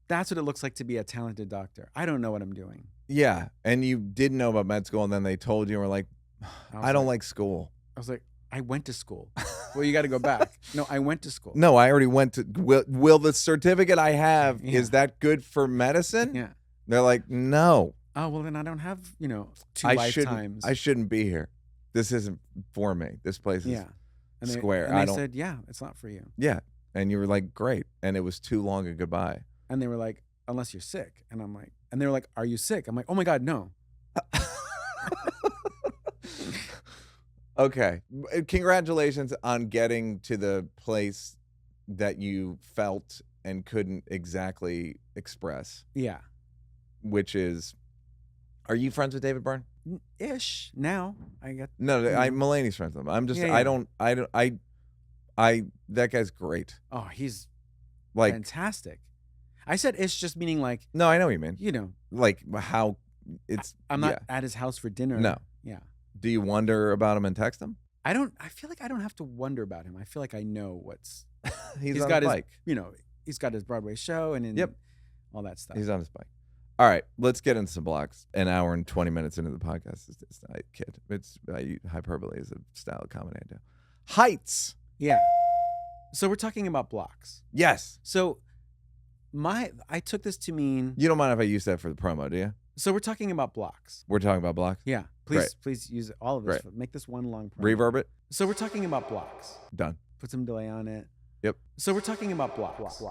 that's what it looks like to be a talented doctor. I don't know what I'm doing. Yeah. And you didn't know about med school, and then they told you, and were like, I don't like school. I was like, I went to school. Well, you got to go back. No, I went to school. No, I already went to. Will the certificate I have, is that good for medicine? Yeah. They're like, no. Oh, well, then I don't have, 2 lifetimes. I shouldn't be here. This isn't for me. This place is square. And they said, yeah, it's not for you. Yeah. And you were like, great. And it was too long a goodbye. And they were like, unless you're sick. And I'm like, and they were like, are you sick? I'm like, oh my God, no. Okay. Congratulations on getting to the place that you felt and couldn't exactly express. Yeah. Which is, are you friends with David Byrne? Ish. Now I get. No, Mulaney's friends with him. I'm just, that guy's great. Oh, he's like fantastic. I said ish just meaning like. No, I know what you mean. Like how it's. I'm not at his house for dinner. No. Yeah. Do you wonder about him and text him? I feel like I don't have to wonder about him. I feel like I know what's. he's on got his bike. He's got his Broadway show and all that stuff. He's on his bike. All right, let's get into some blocks. An hour and 20 minutes into the podcast. It's not a kid. It's hyperbole is a style of comedy I do. Heights. Yeah. So we're talking about blocks. Yes. So I took this to mean. You don't mind if I use that for the promo, do you? So we're talking about blocks. We're talking about blocks? Yeah. Please use all of this. Make this one long promo. Reverb it. So we're talking about blocks. Done. Put some delay on it. Yep. So we're talking about blocks.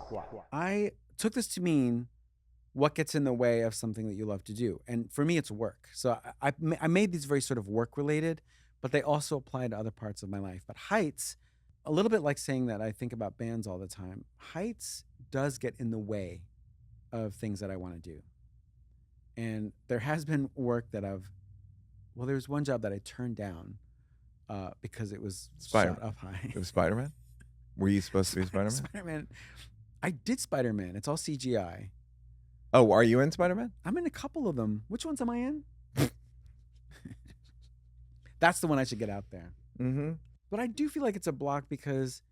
I took this to mean what gets in the way of something that you love to do. And for me, it's work. So I made these very sort of work related, but they also apply to other parts of my life. But heights, a little bit like saying that I think about bands all the time. Heights does get in the way of things that I want to do. And there has been work that there was one job that I turned down because it was shot up high. It was Spider-Man? Were you supposed to be Spider-Man? Spider-Man. I did Spider-Man. It's all CGI. Oh, are you in Spider-Man? I'm in a couple of them. Which ones am I in? That's the one I should get out there. Mm-hmm. But I do feel like it's a block because...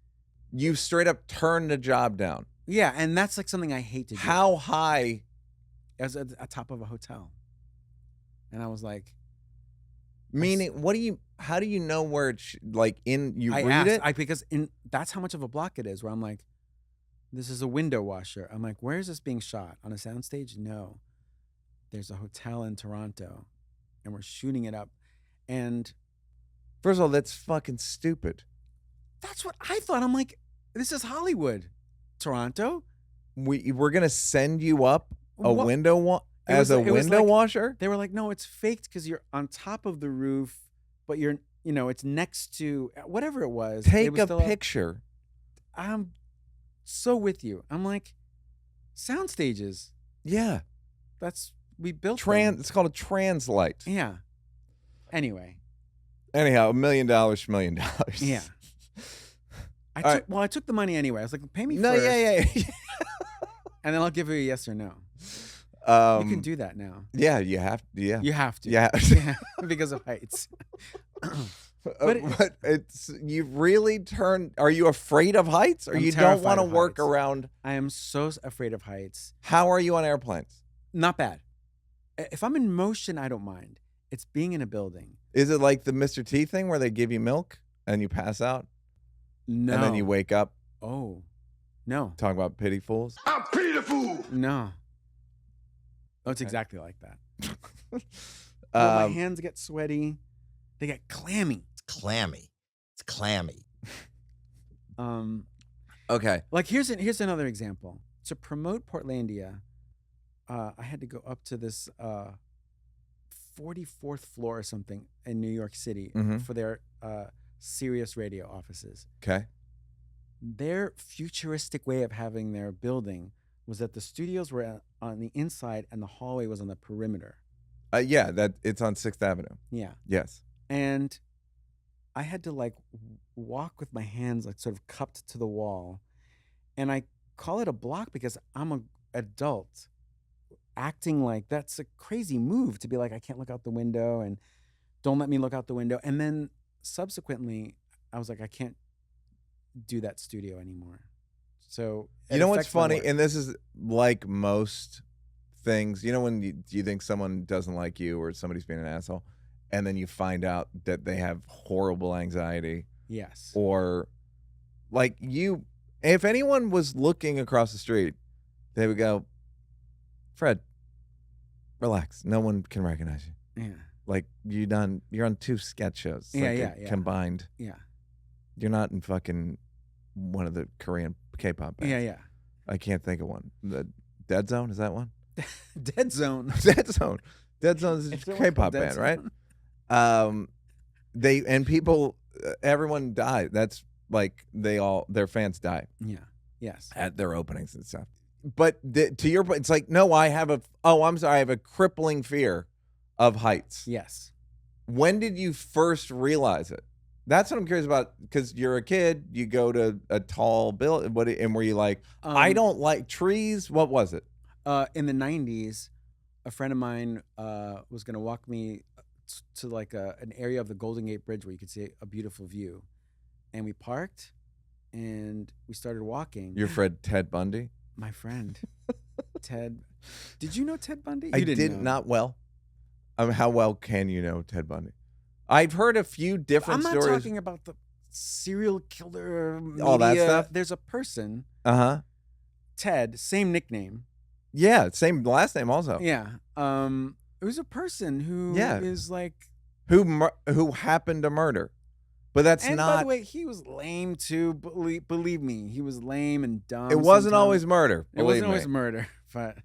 You straight up turned a job down. Yeah, and that's like something I hate to do. How high? It was at the top of a hotel. And I was like... Meaning, how do you know where it's, you I read asked, it? Because that's how much of a block it is, where I'm like, this is a window washer. I'm like, where is this being shot? On a soundstage? No. There's a hotel in Toronto, and we're shooting it up. And first of all, that's fucking stupid. That's what I thought. I'm like, this is Hollywood. Toronto? We're going to send you up a window as a window washer? They were like, no, it's faked because you're on top of the roof, but you're, it's next to whatever it was. Take a picture. I'm so with you. I'm like, sound stages. Yeah. We built them. It's called a translite. Yeah. Anyhow, $1 million, $1 million. Yeah. I took the money anyway. I was like, pay me first. Yeah. And then I'll give you a yes or no. You can do that now. Yeah, you have to. Yeah. You have to. Yeah. Because of heights. But it's you really turn. Are you afraid of heights, or I'm you don't want terrified to of work heights. around? I am so afraid of heights. How are you on airplanes? Not bad. If I'm in motion, I don't mind. It's being in a building. Is it like the Mr. T thing where they give you milk and you pass out No. and then you wake up? Oh, no. Talking about pity fools. I'm pitiful. No. Oh, it's Okay. exactly like that. My Um, hands get sweaty. They get clammy. Clammy. It's clammy. okay. Like here's another example. To promote Portlandia, I had to go up to this 44th floor or something in New York City Mhm. for their Sirius radio offices. Okay. Their futuristic way of having their building was that the studios were on the inside and the hallway was on the perimeter. Yeah, that it's on 6th Avenue. Yeah. Yes. And I had to like walk with my hands like sort of cupped to the wall. And I call it a block because I'm an adult acting like that's a crazy move to be like, I can't look out the window and don't let me look out the window. And then subsequently, I was like, I can't do that studio anymore. So You it know what's affects my funny? work. And this is like most things. You know when you think someone doesn't like you or somebody's being an asshole, and then you find out that they have horrible anxiety, Yes. or like you, if anyone was looking across the street, they would go, Fred, relax. No one can recognize you. Yeah. Like you're on 2 sketch shows. Yeah, like yeah. Combined. Yeah. You're not in fucking one of the Korean K-pop bands. Yeah. Yeah. I can't think of one. The Dead Zone, is that one? Dead Zone. Dead Zone. Dead Zone is a Is there one K-pop called Dead band, right? Zone? Everyone died. That's like their fans die Yeah. Yes. at their openings and stuff. But to your point, it's like, no, I have a crippling fear of heights. Yes. When did you first realize it? That's what I'm curious about, because you're a kid, you go to a tall building, and were you like, I don't like trees? What was it? In the 90s, a friend of mine was going to walk me to like an area of the Golden Gate Bridge where you could see a beautiful view. And we parked and we started walking. Your friend Ted Bundy? My friend, Ted. Did you know Ted Bundy? I You didn't did know. not well. How well can you know Ted Bundy? I've heard a few different I'm not stories. talking about the serial killer media. All that stuff? There's a person, Uh-huh. Ted, same nickname. Yeah, same last name also. Yeah. It was a person who Yeah. is like, Who happened to murder. But that's and not by the way, he was lame too. Believe me, he was lame and dumb. it wasn't sometimes. always murder. It wasn't believe always me. murder, but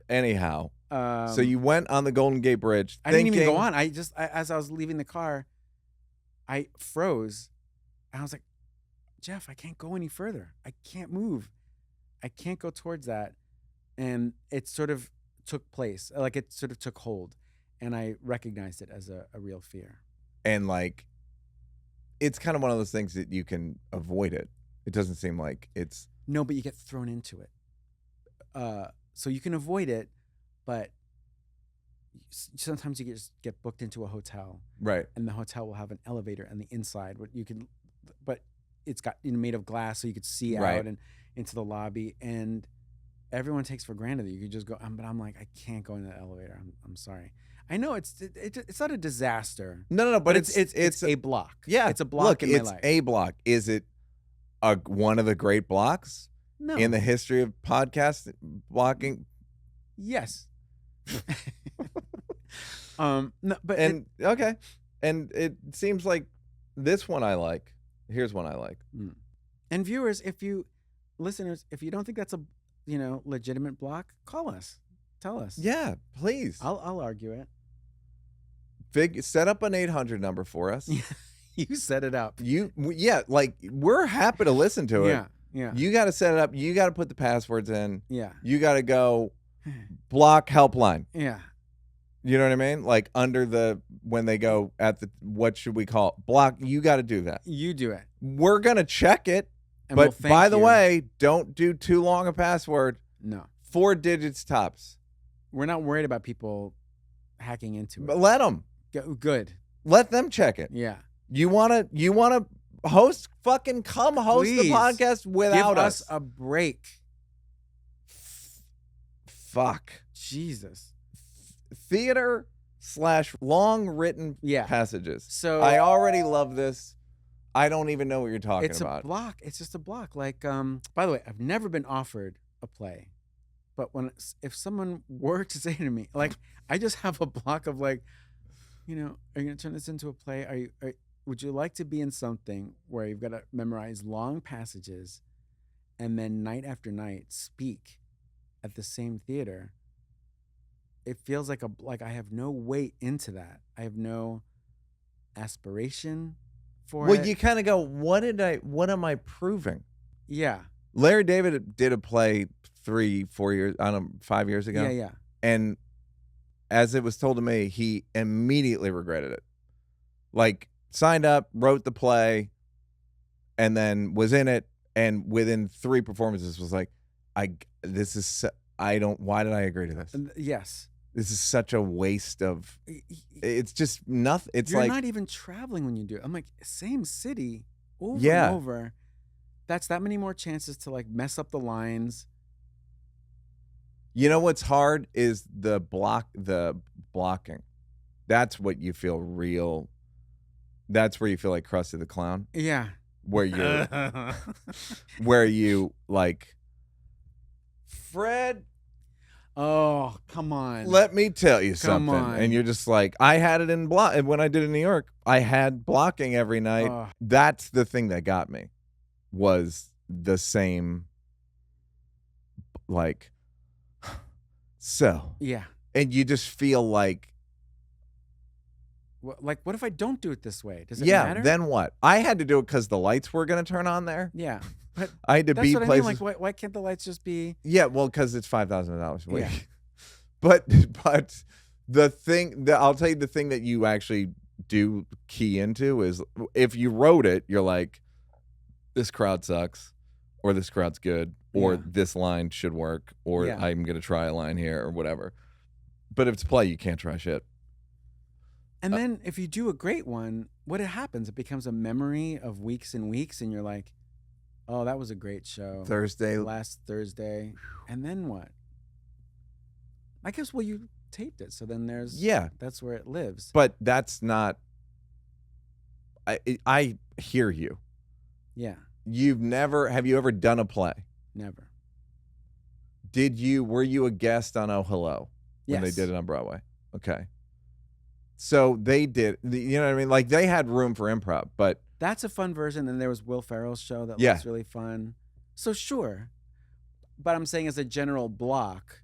Anyhow. so So you went on the Golden Gate Bridge. I didn't even go on. As I was leaving the car, I froze. And I was like, Jeff, I can't go any further. I can't move. I can't go towards that. And it sort of took place. Like it sort of took hold. And I recognized it as a real fear. And like, it's kind of one of those things that you can avoid it. It doesn't seem like it's No, but you get thrown into it. So you can avoid it, but sometimes you just get booked into a hotel. right. And the hotel will have an elevator on the inside, but it's got made of glass, so you could see Right. out and into the lobby. And everyone takes for granted that you could just go. But I'm like, I can't go in the elevator. I'm sorry. I know it's not a disaster, No, but it's a block. yeah. it's a block Look, in my it's life. a block. Is it one of the great blocks No. in the history of podcast blocking? Yes. No, but And okay. And it seems like this one I like. Here's one I like. and viewers, listeners, if you don't think that's a legitimate block, call us, tell us. Yeah, please. I'll argue it. Set up an 800 number for us. You set it up. Like we're happy to listen to it. Yeah, yeah, You got to set it up. You got to put the passwords in. yeah, You got to go block helpline. yeah. You know what I mean? Like when they go at what should we call it? Block. You got to do that. You do it. We're going to check it. And we'll But thank by the you. way, don't do too long a password. No, 4 digits tops. we're not worried about people hacking into But it. let them. Good. Let them check it. Yeah. You wanna host? Fucking come host the Please, podcast without Give us a break. Fuck. Jesus. Theater / long written Yeah. passages. So I already love this. I don't even know what you're talking it's about. a block. It's just a block. Like, by the way, I've never been offered a play, but if someone were to say to me, like, I just have a block of like, are you gonna turn this into a play? Would you like to be in something where you've got to memorize long passages, and then night after night speak at the same theater? It feels like I have no weight into that. I have no aspiration for it. Well, you kind of go, what am I proving? Yeah. Larry David did a play 3-4 years, 5 years ago. Yeah. And as it was told to me, he immediately regretted it. Like, signed up, wrote the play, and then was in it, and within 3 performances was like, why did I agree to this? Yes. This is such a waste of, it's just nothing. It's You're like, not even traveling when you do it. I'm like, same city over Yeah. and over. That's that many more chances to like mess up the lines. you know what's hard is the blocking. That's what you feel real. That's where you feel like Krusty the Clown, Yeah. where you like, Fred, Oh, come on. let me tell you Come something. on. And you're just like, I had it in block. When I did it in New York, I had blocking every night. Ugh. That's the thing that got me, was the same, like, so. Yeah. And you just feel like, Like, what if I don't do it this way? Does it yeah, matter? then what? I had to do it because the lights were going to turn on there. Yeah. But I had to that's be what I mean. places. Like, why can't the lights just be? Yeah, well, because it's $5,000 a week. Yeah. But I'll tell you the thing that you actually do key into is, if you wrote it, you're like, this crowd sucks, or this crowd's good, or Yeah. this line should work, or Yeah. I'm going to try a line here, or whatever. But if it's a play, you can't try shit. And then if you do a great one, what happens? It becomes a memory of weeks and weeks, and you're like, oh, that was a great show. Thursday. Last Thursday. And then what? I guess, well, you taped it, so then Yeah. that's where it lives. But that's not, I hear you. Yeah, Have you ever done a play? never. Were you a guest on Oh Hello when they Yes. did it on Broadway? Okay. So they did, you know what I mean? Like, they had room for improv, but That's a fun version. And there was Will Ferrell's show that Yeah. looks really fun. So sure. But I'm saying as a general block,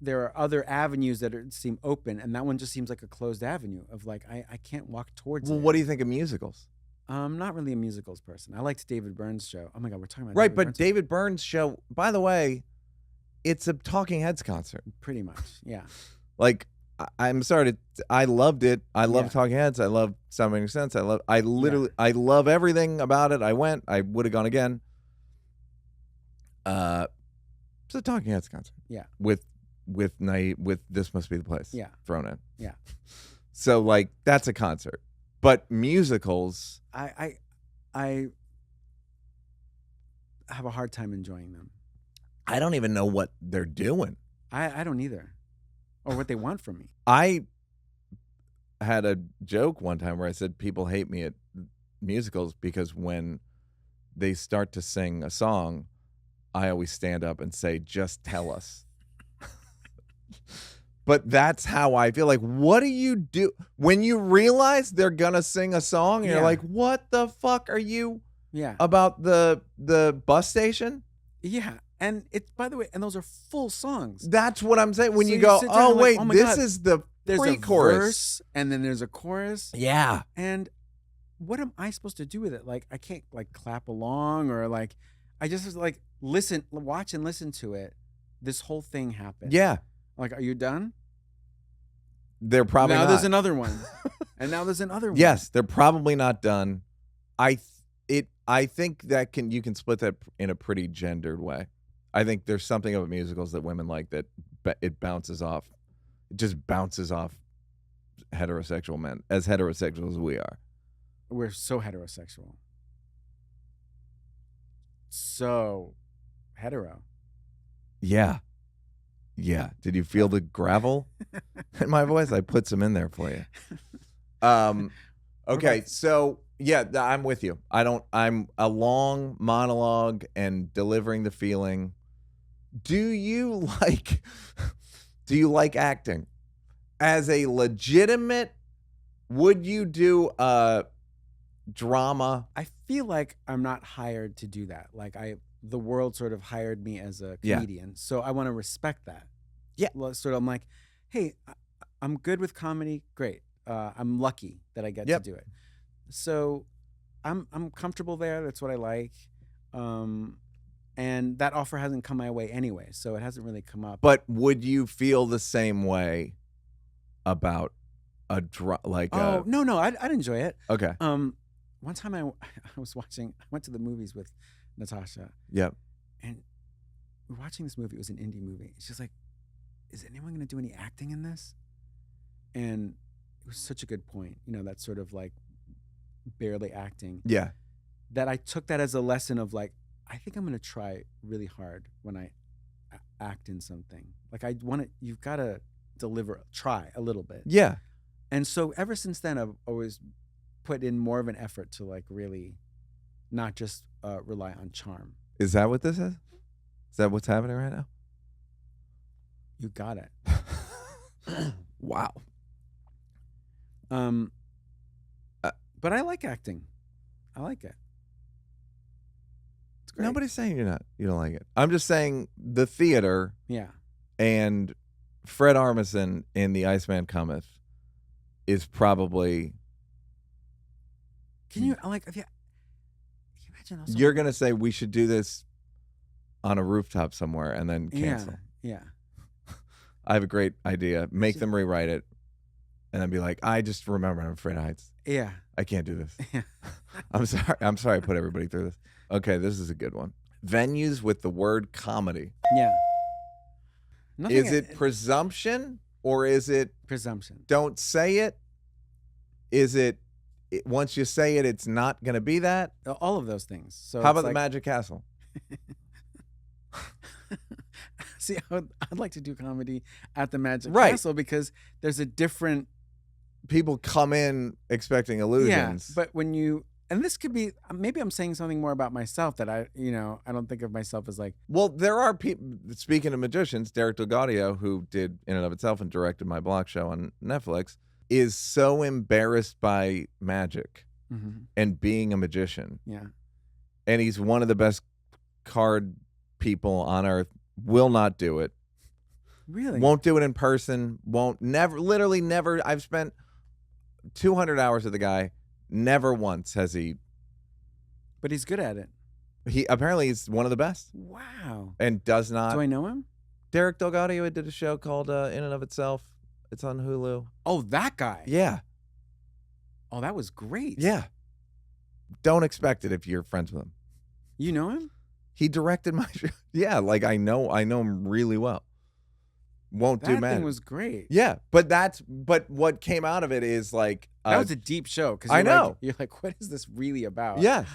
there are other avenues that seem open, and that one just seems like a closed avenue of like, I can't walk towards well, it. what do you think of musicals? I'm not really a musicals person. I liked David Byrne's show. Oh my God, we're talking about Right, David but Byrne's David Byrne's show, by the way, it's a Talking Heads concert. pretty much, yeah. Like, I'm sorry I loved it. I love Yeah. Talking Heads. I love Sound Making Sense. I love everything about it. I would have gone again. It's a Talking Heads concert. Yeah. With This Must Be the Place. Yeah. Thrown in. Yeah. So, like, that's a concert. But musicals, I have a hard time enjoying them. I don't even know what they're doing. I don't either, or what they want from me. I had a joke one time where I said people hate me at musicals because when they start to sing a song, I always stand up and say, just tell us. But that's how I feel. Like, what do you do when you realize they're gonna sing a song and you're Yeah. like, what the fuck are you Yeah, about the bus station? yeah, and it's, by the way, and those are full songs. That's what I'm saying. When So you you go, sit down oh and like, wait, oh my this God, is the There's pre-chorus. a verse, and then there's a chorus. Yeah. And what am I supposed to do with it? Like, I can't like clap along, or like, I just like watch and listen to it. This whole thing happened. Yeah. Like, are you done? They're probably now not. there's another one, and now there's another one. Yes, they're probably not done. I think that you can split that in a pretty gendered way. I think there's something about musicals that women like that it bounces off. It just bounces off heterosexual men, as heterosexual as we are. We're so heterosexual. So hetero. Yeah. Yeah. Did you feel the gravel in my voice? I put some in there for you. Okay, so yeah, I'm with you. I'm a long monologue and delivering the feeling. Do you like acting? As a legitimate, would you do a drama? I feel like I'm not hired to do that. Like the world sort of hired me as a comedian, so I want to respect that. Yeah. Sort of, I'm like, hey, I'm good with comedy. Great. I'm lucky that I get to do it. So I'm comfortable there. That's what I like. And that offer hasn't come my way anyway, so it hasn't really come up. But would you feel the same way about no, I'd enjoy it. Okay. One time I went to the movies with Natasha. Yep. And we're watching this movie. It was an indie movie. It's just like, is anyone going to do any acting in this? And it was such a good point. You know, that sort of like barely acting. Yeah. That I took that as a lesson of like, I think I'm going to try really hard when I act in something. Like you've got to try a little bit. Yeah. And so ever since then, I've always put in more of an effort to like really not just rely on charm. Is that what this is? Is that what's happening right now? You got it. Wow. But I like acting. I like it. It's great. Nobody's saying you don't like it. I'm just saying the theater. Yeah. And Fred Armisen in The Iceman Cometh is probably. Can you imagine? Also you're gonna say we should do this on a rooftop somewhere and then cancel. Yeah. I have a great idea. Make them rewrite it, and then be like, I just remember I'm Fred Heights. Yeah. I can't do this. I'm sorry I put everybody through this. Okay, this is a good one. Venues with the word comedy. Yeah. Is it presumption or is it presumption? Don't say it. Is it once you say it, it's not going to be that? All of those things. So how about the Magic Castle? See, I'd like to do comedy at the Magic Castle because there's a different. People come in expecting illusions. Yeah, but when you. And this could be, maybe I'm saying something more about myself that I don't think of myself as like. Well, there are people, speaking of magicians, Derek DelGaudio, who did In and of Itself and directed my block show on Netflix, is so embarrassed by magic and being a magician. Yeah. And he's one of the best card people on earth, will not do it. Really? Won't do it in person, literally never. I've spent 200 hours with the guy. Never once has he. But he's good at it. Apparently he's one of the best. Wow. And does not. Do I know him? Derek DelGaudio did a show called In and of Itself. It's on Hulu. Oh, that guy. Yeah. Oh, that was great. Yeah. Don't expect it if you're friends with him. You know him? He directed my show. Yeah, like I know him really well. Won't do magic. That thing was great. Yeah, but what came out of it is like that was a deep show. Because I know you're like, what is this really about? Yeah,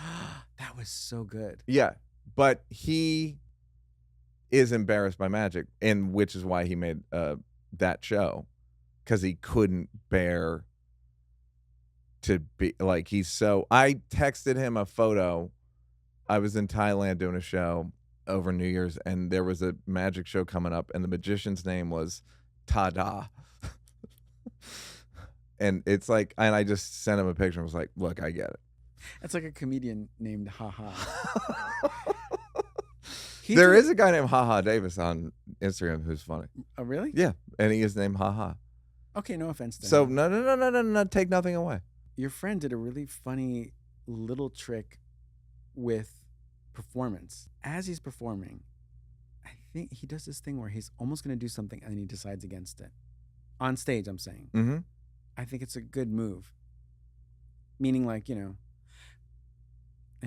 that was so good. Yeah, but he is embarrassed by magic, and which is why he made that show, because he couldn't bear to be like he's so. I texted him a photo. I was in Thailand doing a show over New Year's, and there was a magic show coming up, and the magician's name was Tada. And it's like, and I just sent him a picture and was like, look, I get it. It's like a comedian named Haha. There is a guy named Haha Davis on Instagram who's funny. Oh, really? Yeah, and he is named Haha. Okay, no offense to so him. No, take nothing away. Your friend did a really funny little trick with performance. As he's performing, I think he does this thing where he's almost going to do something and then he decides against it. On stage, I'm saying. Mm-hmm. I think it's a good move. Meaning like, and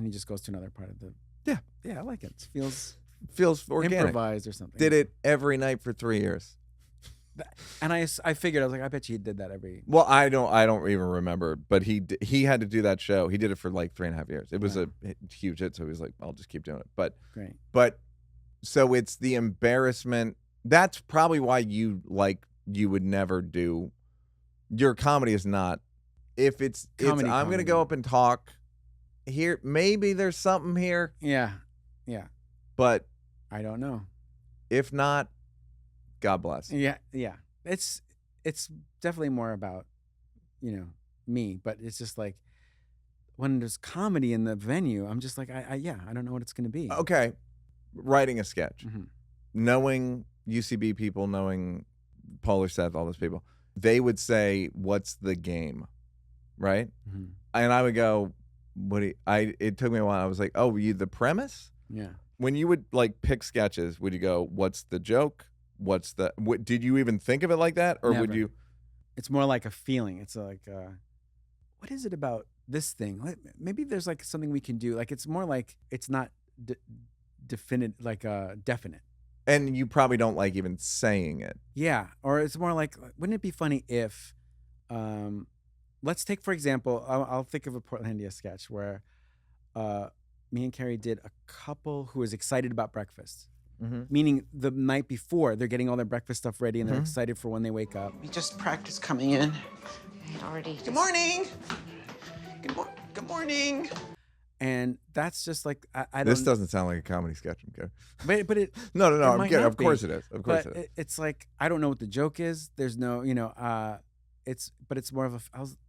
he just goes to another part of the... Yeah. Yeah, I like it. It feels organic. Improvised or something. Did it every night for 3 years. And I figured, I was like, I bet you he did that every. Well, I don't even remember, but he had to do that show. He did it for like 3.5 years. It was a huge hit, so he was like, I'll just keep doing it. Great. But so it's the embarrassment. That's probably why you would never do. Your comedy is not. If it's I'm going to go up and talk here. Maybe there's something here. Yeah. But I don't know. If not, God bless. Yeah. It's definitely more about, me, but it's just like when there's comedy in the venue, I'm just like, I don't know what it's going to be. Okay. Writing a sketch, Mm-hmm. knowing UCB people, knowing Polar Seth, all those people, they would say, "What's the game?" Right? Mm-hmm. And I would go, it took me a while. I was like, "Oh, the premise?" Yeah. When you would pick sketches, would you go, "What's the joke? Did you even think of it like that, or would Never. you?" It's more like a feeling. It's like, what is it about this thing? Maybe there's something we can do. It's more like it's not definite, definite. And you probably don't like even saying it. Yeah, or it's more like, wouldn't it be funny if, let's take, for example, I'll think of a Portlandia sketch where me and Carrie did a couple who was excited about breakfast. Mm-hmm. Meaning the night before, they're getting all their breakfast stuff ready and they're excited for when they wake up. We just practiced coming in. Good morning. Good morning. And that's just like, I don't... This doesn't sound like a comedy sketch, okay? But it... No, it I'm might kidding. not Of course be. it is. Of course But it is. it's like, I don't know what the joke is. There's no, it's more of a...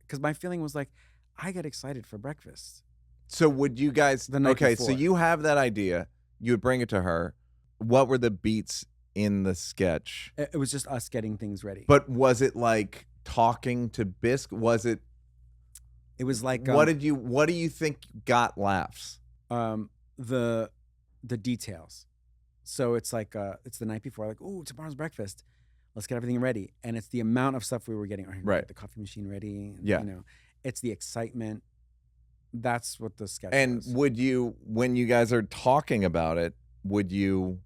Because my feeling was like, I get excited for breakfast. So would you guys... The night okay, before. so you have that idea. You would bring it to her. What were the beats in the sketch? It was just us getting things ready. But was it like talking to Bisque? Was it... It was like... what do you think got laughs? The details. So it's like it's the night before, like, oh, tomorrow's breakfast. Let's get everything ready. And it's the amount of stuff we were getting. Right. Get the coffee machine ready. And, Yeah. It's the excitement. That's what the sketch And was. would you, when you guys are talking about it, would you...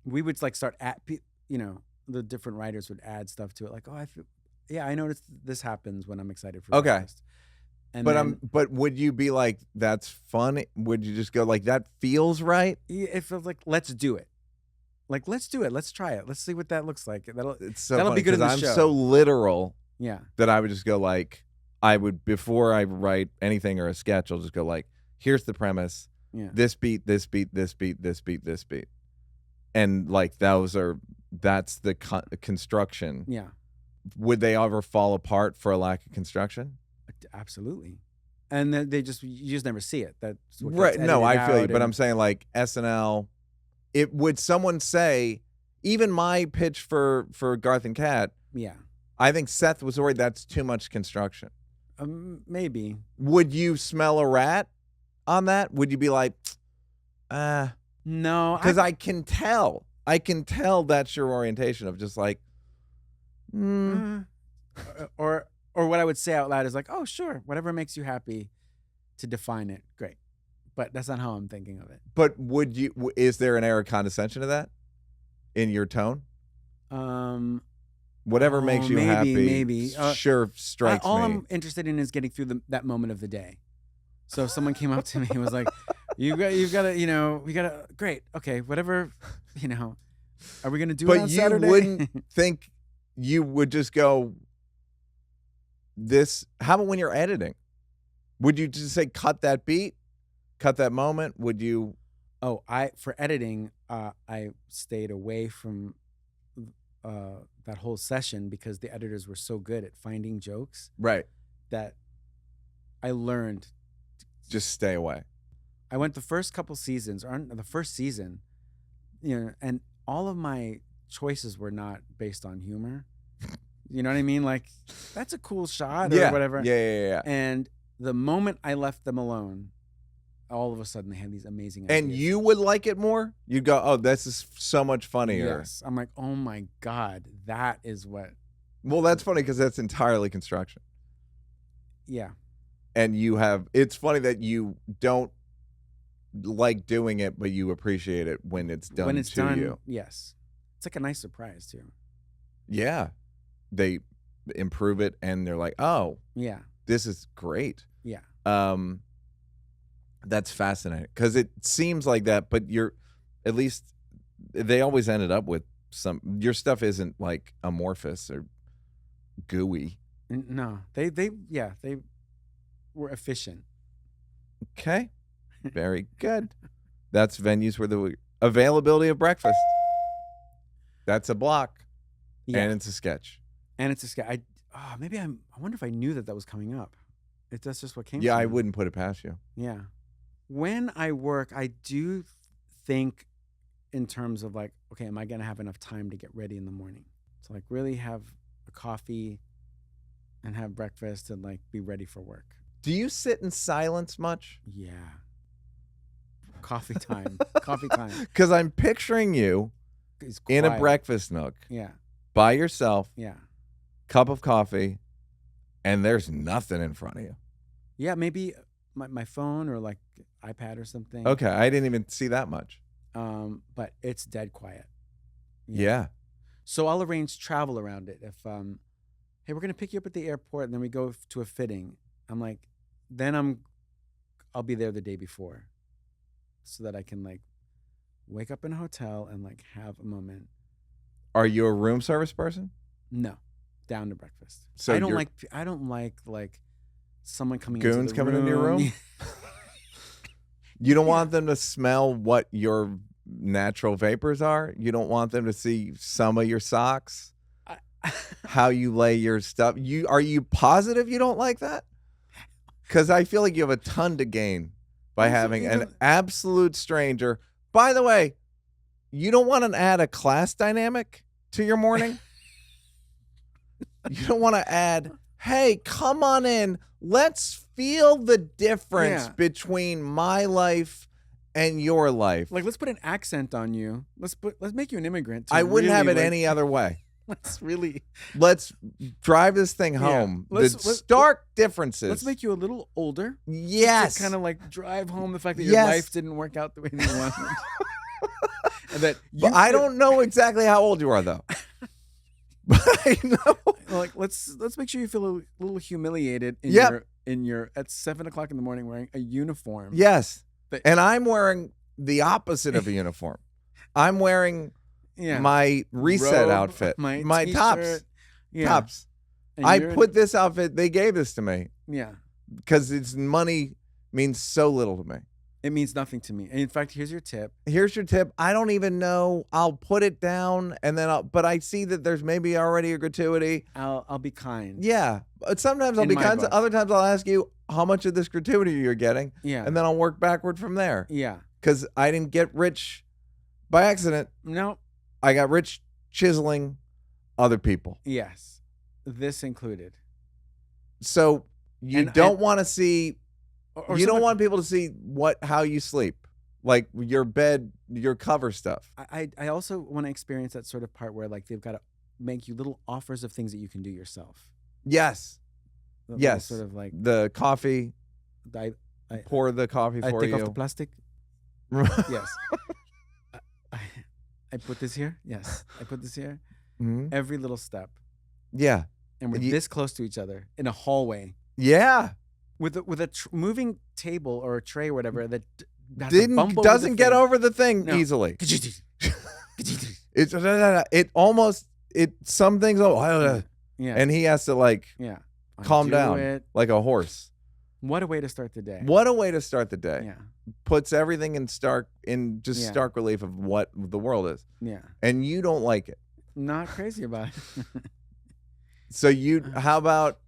We would start at, the different writers would add stuff to it. Like, oh, I noticed this happens when I'm excited for breakfast. And but would you be like, that's funny? Would you just go like, that feels right? it feels like, let's do it. Like, let's do it. Let's try it. Let's see what that looks like. It's so that'll funny be good in the I'm show. so literal Yeah. that I would just go like, before I write anything or a sketch, I'll just go like, here's the premise. Yeah. This beat, this beat, this beat, this beat, this beat. And that's the construction. Yeah. Would they ever fall apart for a lack of construction? Absolutely. And then you just never see it. That's what gets Right. No, edited I feel you, out but I'm and- saying like SNL, would someone say, even my pitch for Garth and Kat, Yeah. I think Seth was worried that's too much construction. Maybe. Would you smell a rat on that? Would you be like, No. because I can tell that's your orientation of just like, Or what I would say out loud is like, oh, sure, whatever makes you happy to define it. Great. But that's not how I'm thinking of it. But is there an air of condescension to that in your tone? Whatever makes you maybe, happy, maybe. sure strikes All me. I'm interested in is getting through that moment of the day. So if someone came up to me and was like, you've got to, we got to, great. Okay. Whatever, are we going to do it on Saturday? But you wouldn't think you would just go, how about when you're editing? Would you just say, cut that beat, cut that moment? Would you? Oh, for editing, I stayed away from that whole session because the editors were so good at finding jokes Right. that I learned. Just stay away. I went the first couple seasons, or the first season, and all of my choices were not based on humor. You know what I mean? Like, that's a cool shot or whatever. Yeah. And the moment I left them alone, all of a sudden they had these amazing ideas. And you would like it more? You'd go, oh, this is so much funnier. Yes. I'm like, oh my God, that is what. Well, that's funny because that's entirely construction. Yeah. And it's funny that you don't like doing it, but you appreciate it when it's done When it's to done, you. yes. It's like a nice surprise too. Yeah. they improve it and they're like, oh, Yeah. this is great. Yeah. That's fascinating because it seems like that, but at least they always ended up with your stuff isn't like amorphous or gooey. No, they were efficient. Okay. Very good. That's venues where the availability of breakfast. That's a block. Yeah. And it's a sketch. And it's a sketch. I wonder if I knew that was coming up. That's just what came to Yeah, me. I wouldn't put it past you. Yeah. When I work, I do think in terms of like, okay, am I going to have enough time to get ready in the morning? To like really have a coffee and have breakfast and like be ready for work. Do you sit in silence much? Yeah. Coffee time. Coffee time. Because I'm picturing you It's in a quiet. breakfast nook Yeah. by yourself, Yeah. cup of coffee, and there's nothing in front of you. Yeah, maybe my phone or like iPad or something. Okay, I didn't even see that much. But it's dead quiet. Yeah. So I'll arrange travel around it. If hey, we're gonna pick you up at the airport and then we go to a fitting. I'm like, then I'll be there the day before, so that I can like wake up in a hotel and like have a moment. Are you a room service person? No, down to breakfast. So I don't like someone coming into Goons the coming into your room? You don't want them to smell what your natural vapors are? You don't want them to see some of your socks? How you lay your stuff? Are you positive you don't like that? Because I feel like you have a ton to gain by having an absolute stranger. By the way, you don't want to add a class dynamic to your morning? You don't want to add, hey, come on in. Let's feel the difference between my life and your life. Like, let's put an accent on you. Let's make you an immigrant. I wouldn't have it any other way. Let's drive this thing home. Let's stark differences. Let's make you a little older. Yes. Kind of like drive home the fact that your life didn't work out the way you wanted. And that I don't know exactly how old you are though. But I know. Like let's make sure you feel a little humiliated in your at 7 o'clock in the morning wearing a uniform. Yes. And I'm wearing the opposite of a uniform. I'm wearing my reset outfit. My tops. Yeah. Tops. I put this outfit, they gave this to me. Yeah. Because it's money means so little to me. It means nothing to me. And in fact, here's your tip. Here's your tip. I don't even know. I'll put it down and then but I see that there's maybe already a gratuity. I'll be kind. Yeah. But sometimes I'll be kind. Other times I'll ask you how much of this gratuity you're getting. Yeah. And then I'll work backward from there. Yeah. Because I didn't get rich by accident. No. I got rich chiseling other people. Yes. This included. So you don't want to see, you don't want people to see how you sleep, like your bed, your cover stuff. I also want to experience that sort of part where like they've got to make you little offers of things that you can do yourself. Yes. Yes. Sort of like the coffee. I pour the coffee for you. I take off the plastic. Yes. I put this here. Yes. I put this here. Mm-hmm. Every little step. Yeah. And we're this close to each other in a hallway. Yeah. With a moving table or a tray or whatever that doesn't get over the thing easily. Some things. And he has to calm down like a horse. What a way to start the day. Yeah. Puts everything in stark relief of what the world is. Yeah. And you don't like it. Not crazy about it. So how about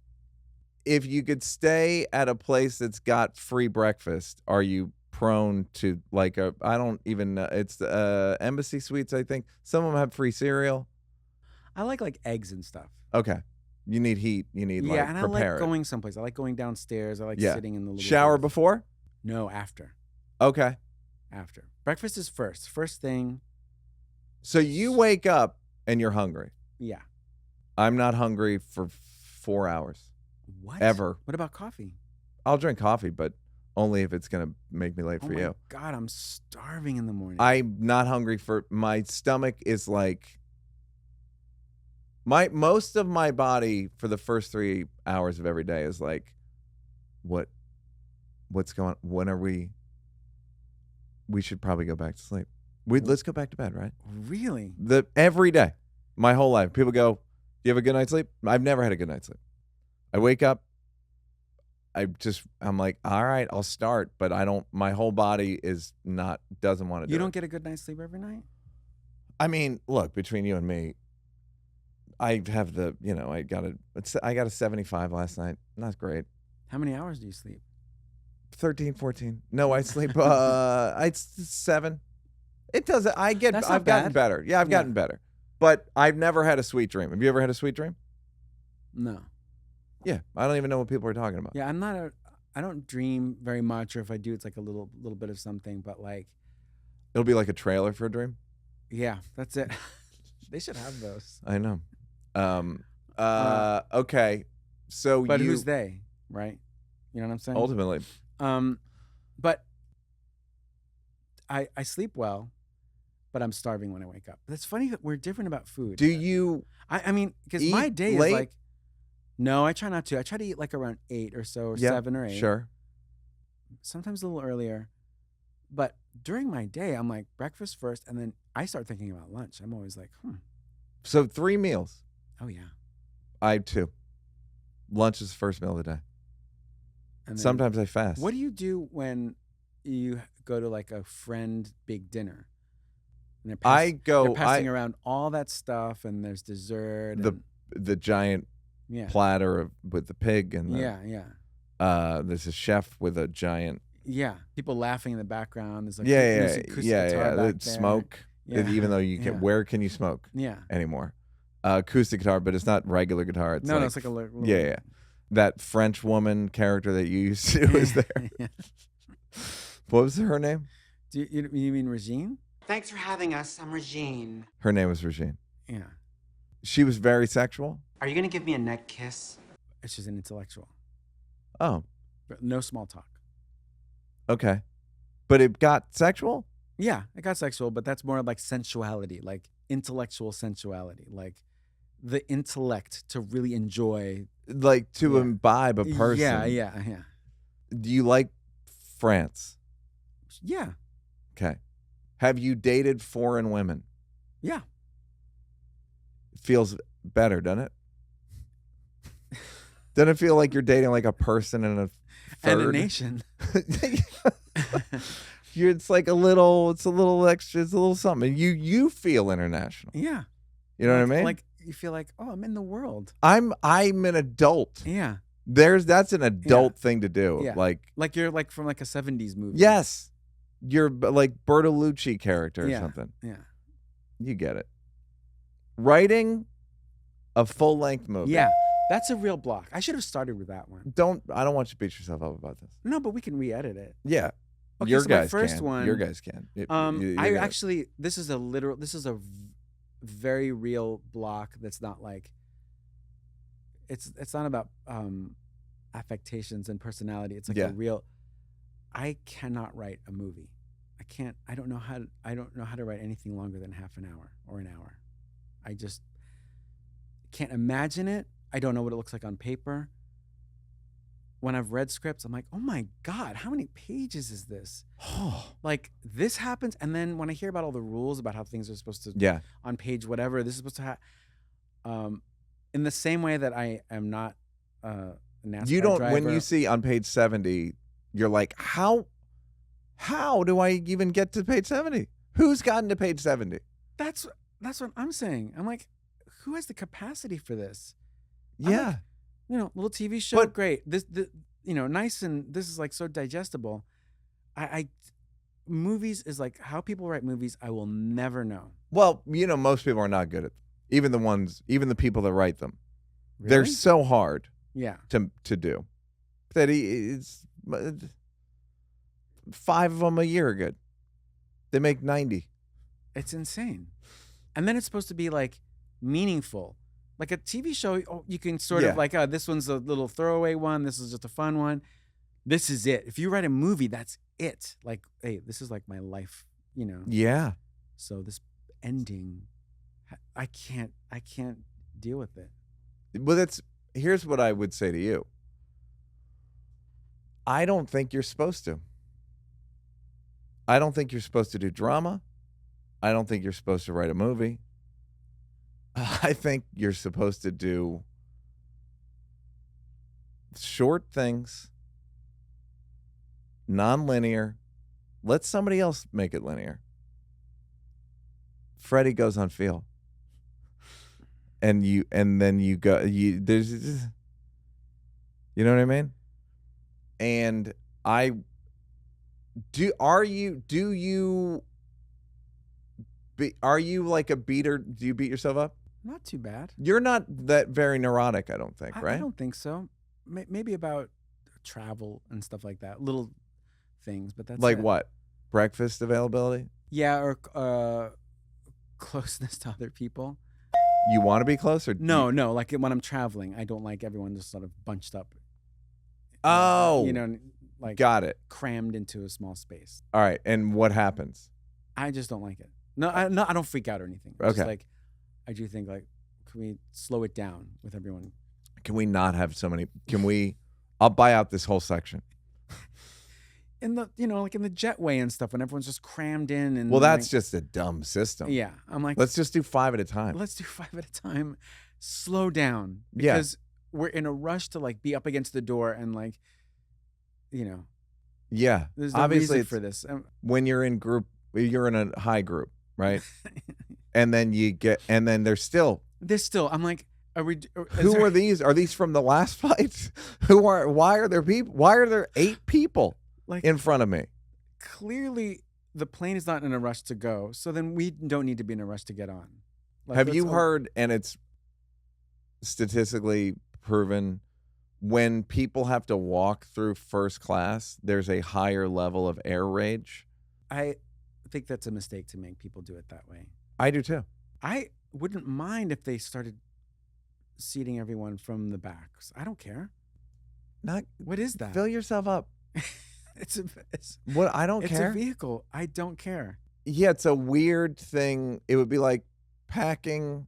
if you could stay at a place that's got free breakfast, are you prone to I don't even know, it's the Embassy Suites, I think. Some of them have free cereal. I like eggs and stuff. Okay. You need heat. You need and I like it. going someplace. I like going downstairs. I like sitting in the little shower booth. Before? No, after. Okay. After. Breakfast is first. First thing. So you wake up and you're hungry. Yeah. I'm not hungry for 4 hours. What? Ever. What about coffee? I'll drink coffee, but only if it's going to make me late for you. Oh, my God. I'm starving in the morning. I'm not hungry my stomach is like Most of my body for the first 3 hours of every day is like, what's going on? When are we should probably go back to sleep. Let's go back to bed, right? Really? Every day, my whole life. People go, do you have a good night's sleep? I've never had a good night's sleep. I wake up, I'm like, all right, I'll start, but my whole body doesn't want to do it. You don't get a good night's sleep every night? I mean, look, between you and me, I have I got a 75 last night. Not great. How many hours do you sleep? 13, 14. No, I sleep 7. It doesn't. I've gotten better. Yeah, I've gotten better. But I've never had a sweet dream. Have you ever had a sweet dream? No. Yeah, I don't even know what people are talking about. Yeah, I don't dream very much, or if I do, it's like a little bit of something, but like It'll be like a trailer for a dream. Yeah, that's it. They should have those. I know. Okay. So but who's they, right? You know what I'm saying? Ultimately. But I sleep well, but I'm starving when I wake up. That's funny that we're different about food. Do you? I mean, because my day late? is like. No, I try not to. I try to eat like around 8 or so, or 7 or 8. Sure. Sometimes a little earlier. But during my day, I'm like breakfast first, and then I start thinking about lunch. I'm always like, So 3 meals. Oh, yeah. I have 2. Lunch is the first meal of the day. And then, sometimes I fast. What do you do when you go to like a friend big dinner? And they're passing around all that stuff, and there's dessert. The giant platter with the pig and there's a chef with a giant people laughing in the background. There's like acoustic guitar back there. Smoke. Yeah. Even though you can, where can you smoke? Anymore. Acoustic guitar, but it's not regular guitar. It's it's like a little, That French woman character that you used to was there. What was her name? Do you mean Regine? Thanks for having us. I'm Regine. Her name was Regine. Yeah. She was very sexual. Are you gonna give me a neck kiss? She's an intellectual. Oh. But no small talk. Okay. But it got sexual? Yeah, it got sexual, but that's more like sensuality, like intellectual sensuality, like the intellect to really enjoy. Like to imbibe a person. Yeah. Do you like France? Yeah. Okay. Have you dated foreign women? Yeah. It feels better, doesn't it? Doesn't it feel like you're dating like a person and a third? And a nation. It's a little extra, it's a little something. You feel international. Yeah. You know what I mean? Like you feel like, oh, I'm in the world. I'm an adult. Yeah. That's an adult thing to do. Yeah. Like you're like from like a 70s movie. Yes. You're like Bertolucci character or something. Yeah. You get it. Writing a full-length movie. Yeah. That's a real block. I should have started with that one. I don't want you to beat yourself up about this. No, but we can re-edit it. Yeah. Okay, Your so guys my first can. one. Your guys can. This is a very real block that's not like it's not about affectations and personality. It's like a real I cannot write a movie. I don't know how to write anything longer than half an hour or an hour. I just can't imagine it. I don't know what it looks like on paper. When I've read scripts, I'm like, oh my God, how many pages is this? Like this happens. And then when I hear about all the rules about how things are supposed to, on page whatever, this is supposed to happen. In the same way that I am not a NASCAR driver. When you see on page 70, you're like, how do I even get to page 70? Who's gotten to page 70? That's what I'm saying. I'm like, who has the capacity for this? Yeah. Like, little TV show, great. This nice, and this is like so digestible. Movies is like how people write movies. I will never know. Well, most people are not good at even the people that write them. Really? They're so hard. Yeah. To do that. It's 5 of them a year are good. They make 90. It's insane. And then it's supposed to be like meaningful. Like a TV show, you can sort of like, this one's a little throwaway one. This is just a fun one. This is it. If you write a movie, that's it. Like, hey, this is like my life, Yeah. So this ending, I can't deal with it. Well, here's what I would say to you. I don't think you're supposed to. I don't think you're supposed to do drama. I don't think you're supposed to write a movie. I think you're supposed to do short things, non-linear. Let somebody else make it linear. Freddie goes on feel. And then you go, there's, you know what I mean? And are you like a beater? Do you beat yourself up? Not too bad. You're not that very neurotic, I don't think, right? I don't think so. Maybe about travel and stuff like that. Little things, but that's like it. what? Breakfast availability? Yeah, or closeness to other people. You want to be closer? No. Like when I'm traveling, I don't like everyone just sort of bunched up. Oh, like got it. Crammed into a small space. All right, and what happens? I just don't like it. No, I don't freak out or anything. It's Okay. just like, I do think like, can we slow it down with everyone? Can we not have so many? I'll buy out this whole section. In the like in the jetway and stuff when everyone's just crammed in and Well, that's just a dumb system. yeah. I'm like, Let's just do 5 at a time. let's do 5 at a time. Slow down Yeah. because we're in a rush to like be up against the door and like, Yeah. there's no Obviously, reason for this. when you're in a high group, right? and then there's still. There's still. I'm like, Who are these? Are these from the last fight? Why are there people? Why are there 8 people like in front of me? Clearly, the plane is not in a rush to go, so then we don't need to be in a rush to get on. Like, Have let's you all- heard, and it's statistically proven, when people have to walk through first class, there's a higher level of air rage? I think that's a mistake to make people do it that way. I do too. I wouldn't mind if they started seating everyone from the back. I don't care. What is that? Fill yourself up. It's What? I don't it's care. a vehicle. I don't care. Yeah, it's a weird thing. It would be like packing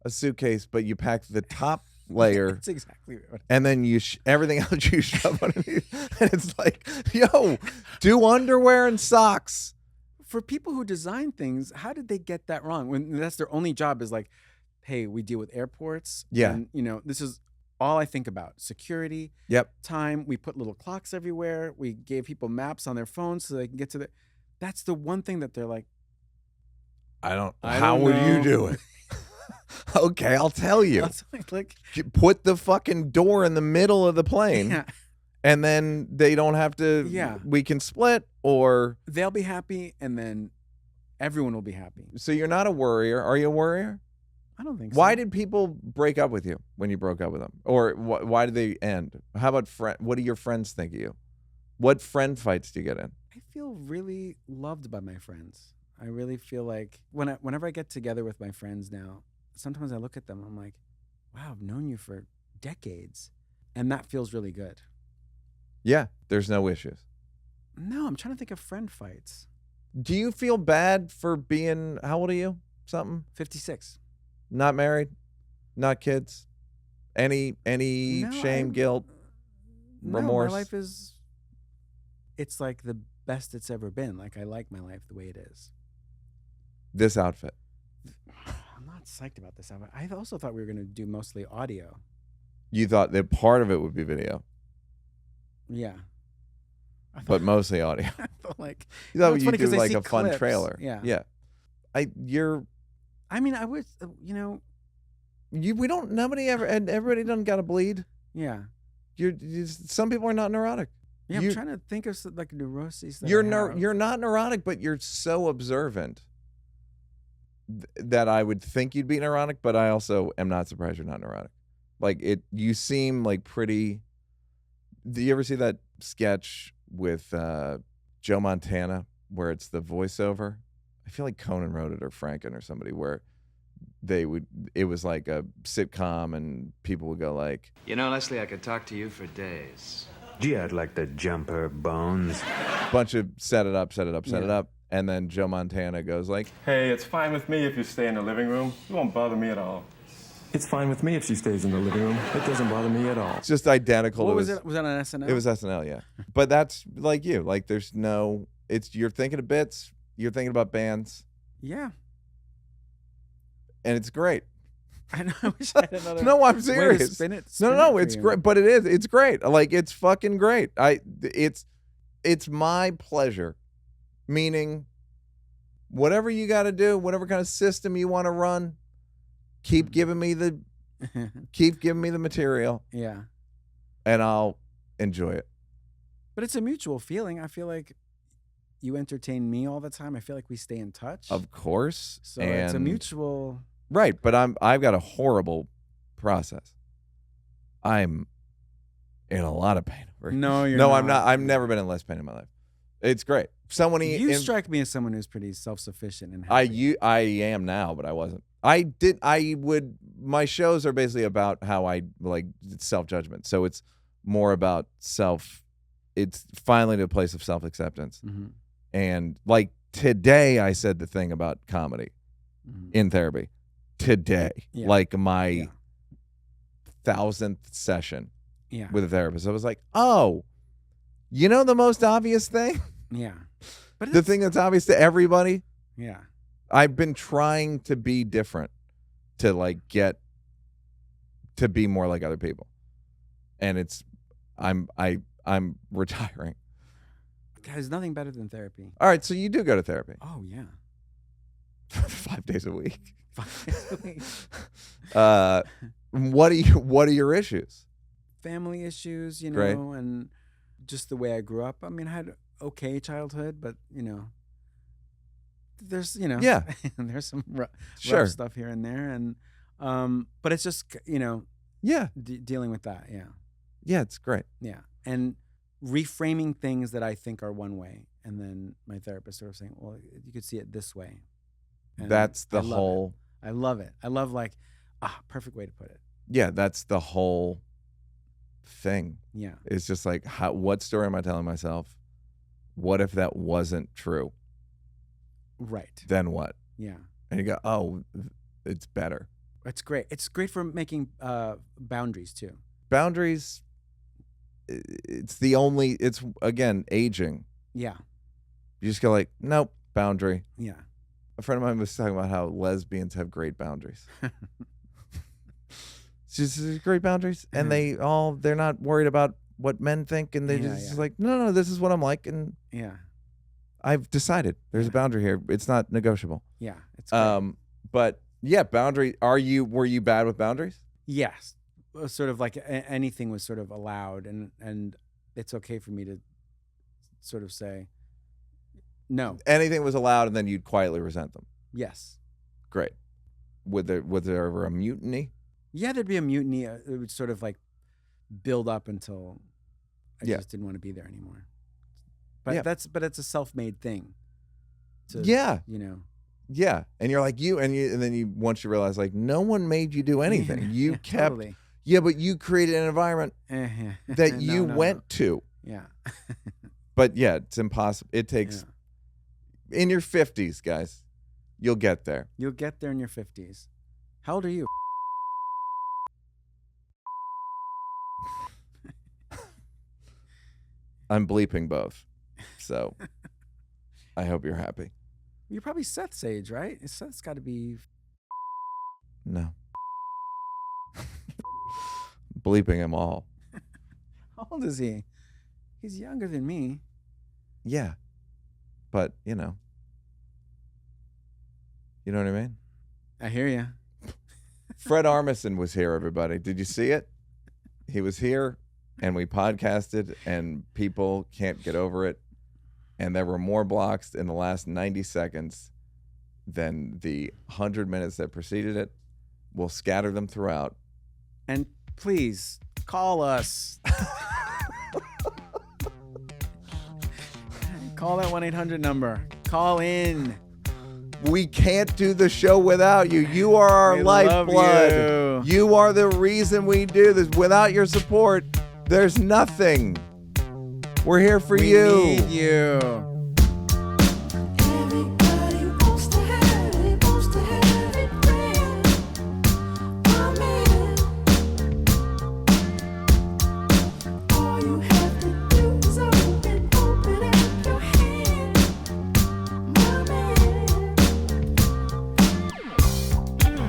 a suitcase, but you pack the top layer. It's exactly what. And then everything else you shove underneath. And it's like, yo, do underwear and socks. For people who design things, how did they get that wrong? When that's their only job is like, hey, we deal with airports. Yeah. And, this is all I think about. Security. Yep. Time. We put little clocks everywhere. We gave people maps on their phones so they can get to that's the one thing that they're like, how would you do it? Okay, I'll tell you. like, You put the fucking door in the middle of the plane. yeah. And then they don't have to. Yeah. We can split, or. They'll be happy, and then everyone will be happy. So you're not a worrier. Are you a worrier? I don't think so. Why did people break up with you when you broke up with them? Or why did they end? How about what do your friends think of you? What friend fights do you get in? I feel really loved by my friends. I really feel like whenever I get together with my friends now, sometimes I look at them, I'm like, wow, I've known you for decades. And that feels really good. Yeah, there's no issues. No, I'm trying to think of friend fights. Do you feel bad for being, how old are you? Something? 56. Not married? Not kids? Any No, shame, guilt, remorse? My life it's like the best it's ever been. Like I like my life the way it is. This outfit. I'm not psyched about this outfit. I also thought we were going to do mostly audio. You thought that part of it would be video, Yeah. but mostly audio. I felt like You thought it's you'd funny do 'cause I like see a fun clips. trailer. Yeah. Yeah. I mean, I would, Nobody ever, and everybody doesn't got to bleed. yeah. Some people are not neurotic. Yeah, I'm trying to think of like neuroses. That You're I have. you're not neurotic, but you're so observant that I would think you'd be neurotic, but I also am not surprised you're not neurotic. Like you seem like pretty. Do you ever see that sketch with Joe Montana where it's the voiceover? I feel like Conan wrote it or Franken or somebody where it was like a sitcom and people would go like, Leslie, I could talk to you for days. Gee, I'd like to jump her bones. bunch of set it up, and then Joe Montana goes like, Hey, it's fine with me if you stay in the living room. You won't bother me at all. It's fine with me if she stays in the living room. It doesn't bother me at all. It's just identical. What to was his- it? Was that on SNL? It was SNL, yeah. But that's like you. Like there's no. It's you're thinking of bits. You're thinking about bands, Yeah. and it's great. I know. I wish I had another. No, I'm way to serious. spin it No, for it's you. great. But it is. It's great. Like it's fucking great. It's my pleasure. Meaning, whatever you got to do, whatever kind of system you want to run, keep giving me the material, Yeah. and I'll enjoy it. But it's a mutual feeling. I feel like you entertain me all the time. I feel like we stay in touch. Of course. So it's a and- mutual. Right, but I've got a horrible process. I'm in a lot of pain. No, you're no, not. I'm not. I've never been in less pain in my life. It's great. You strike me as someone who's pretty self-sufficient and happy. I am now, but I wasn't. My shows are basically about how I like self-judgment. So it's more about it's finally to a place of self-acceptance. Mm-hmm. And like today I said the thing about comedy in therapy. Today. Yeah. Like my 1000th session Yeah. with a therapist. I was like, oh, you know the most obvious thing? Yeah. But The thing that's obvious to everybody? Yeah. I've been trying to be different to like get to be more like other people. And I'm retiring. There's nothing better than therapy. All right, so you do go to therapy. Oh yeah. 5 days a week. 5 days a week. What are your issues? Family issues, you know, Right. and just the way I grew up. I mean, I had okay childhood, but there's Yeah. there's some rough Sure. stuff here and there, and but it's just Yeah. dealing with that. Yeah. Yeah, it's great. Yeah. And reframing things that I think are one way. And then my therapist sort of saying, well, you could see it this way. And That's the I love it. whole I love it. I love perfect way to put it. Yeah, that's the whole thing. Yeah. It's just like what story am I telling myself? What if that wasn't true? Right. Then what? Yeah. And you go, "Oh, it's better." It's great. It's great for making boundaries too. Boundaries it's again aging. Yeah. You just go like, "Nope, boundary." Yeah. A friend of mine was talking about how lesbians have great boundaries. It's just great boundaries, and they're not worried about what men think, and they just like, no, this is what I'm like, and Yeah. I've decided there's a boundary here. It's not negotiable. Yeah. It's great. But yeah, boundary. Were you bad with boundaries? Yes. Sort of like anything was sort of allowed, and it's okay for me to sort of say no. Anything was allowed, and then you'd quietly resent them. Yes. Great. Was there ever a mutiny? Yeah, there'd be a mutiny. It would sort of like build up until I Yeah. just didn't want to be there anymore. But Yeah. but it's a self-made thing. Yeah. Yeah. And you're like and then once you realize like no one made you do anything. You Yeah, kept totally. Yeah, but you created an environment that you went to. Yeah. But yeah, it's impossible. It takes in your 50s, guys. You'll get there. You'll get there in your 50s. How old are you? I'm bleeping both. So I hope you're happy. You're probably Seth's age, right? Seth's got to be. No. Bleeping them all. How old is he? He's younger than me. Yeah. But, you know what I mean? I hear you. Fred Armisen was here, everybody. Did you see it? He was here, and we podcasted, and people can't get over it. And there were more blocks in the last 90 seconds than the 100 minutes that preceded it. We'll scatter them throughout. And please call us. Call that 1-800 number. Call in. We can't do the show without you. You are our We love lifeblood. You are the reason we do this. Without your support, there's nothing. We're here for you. We need you.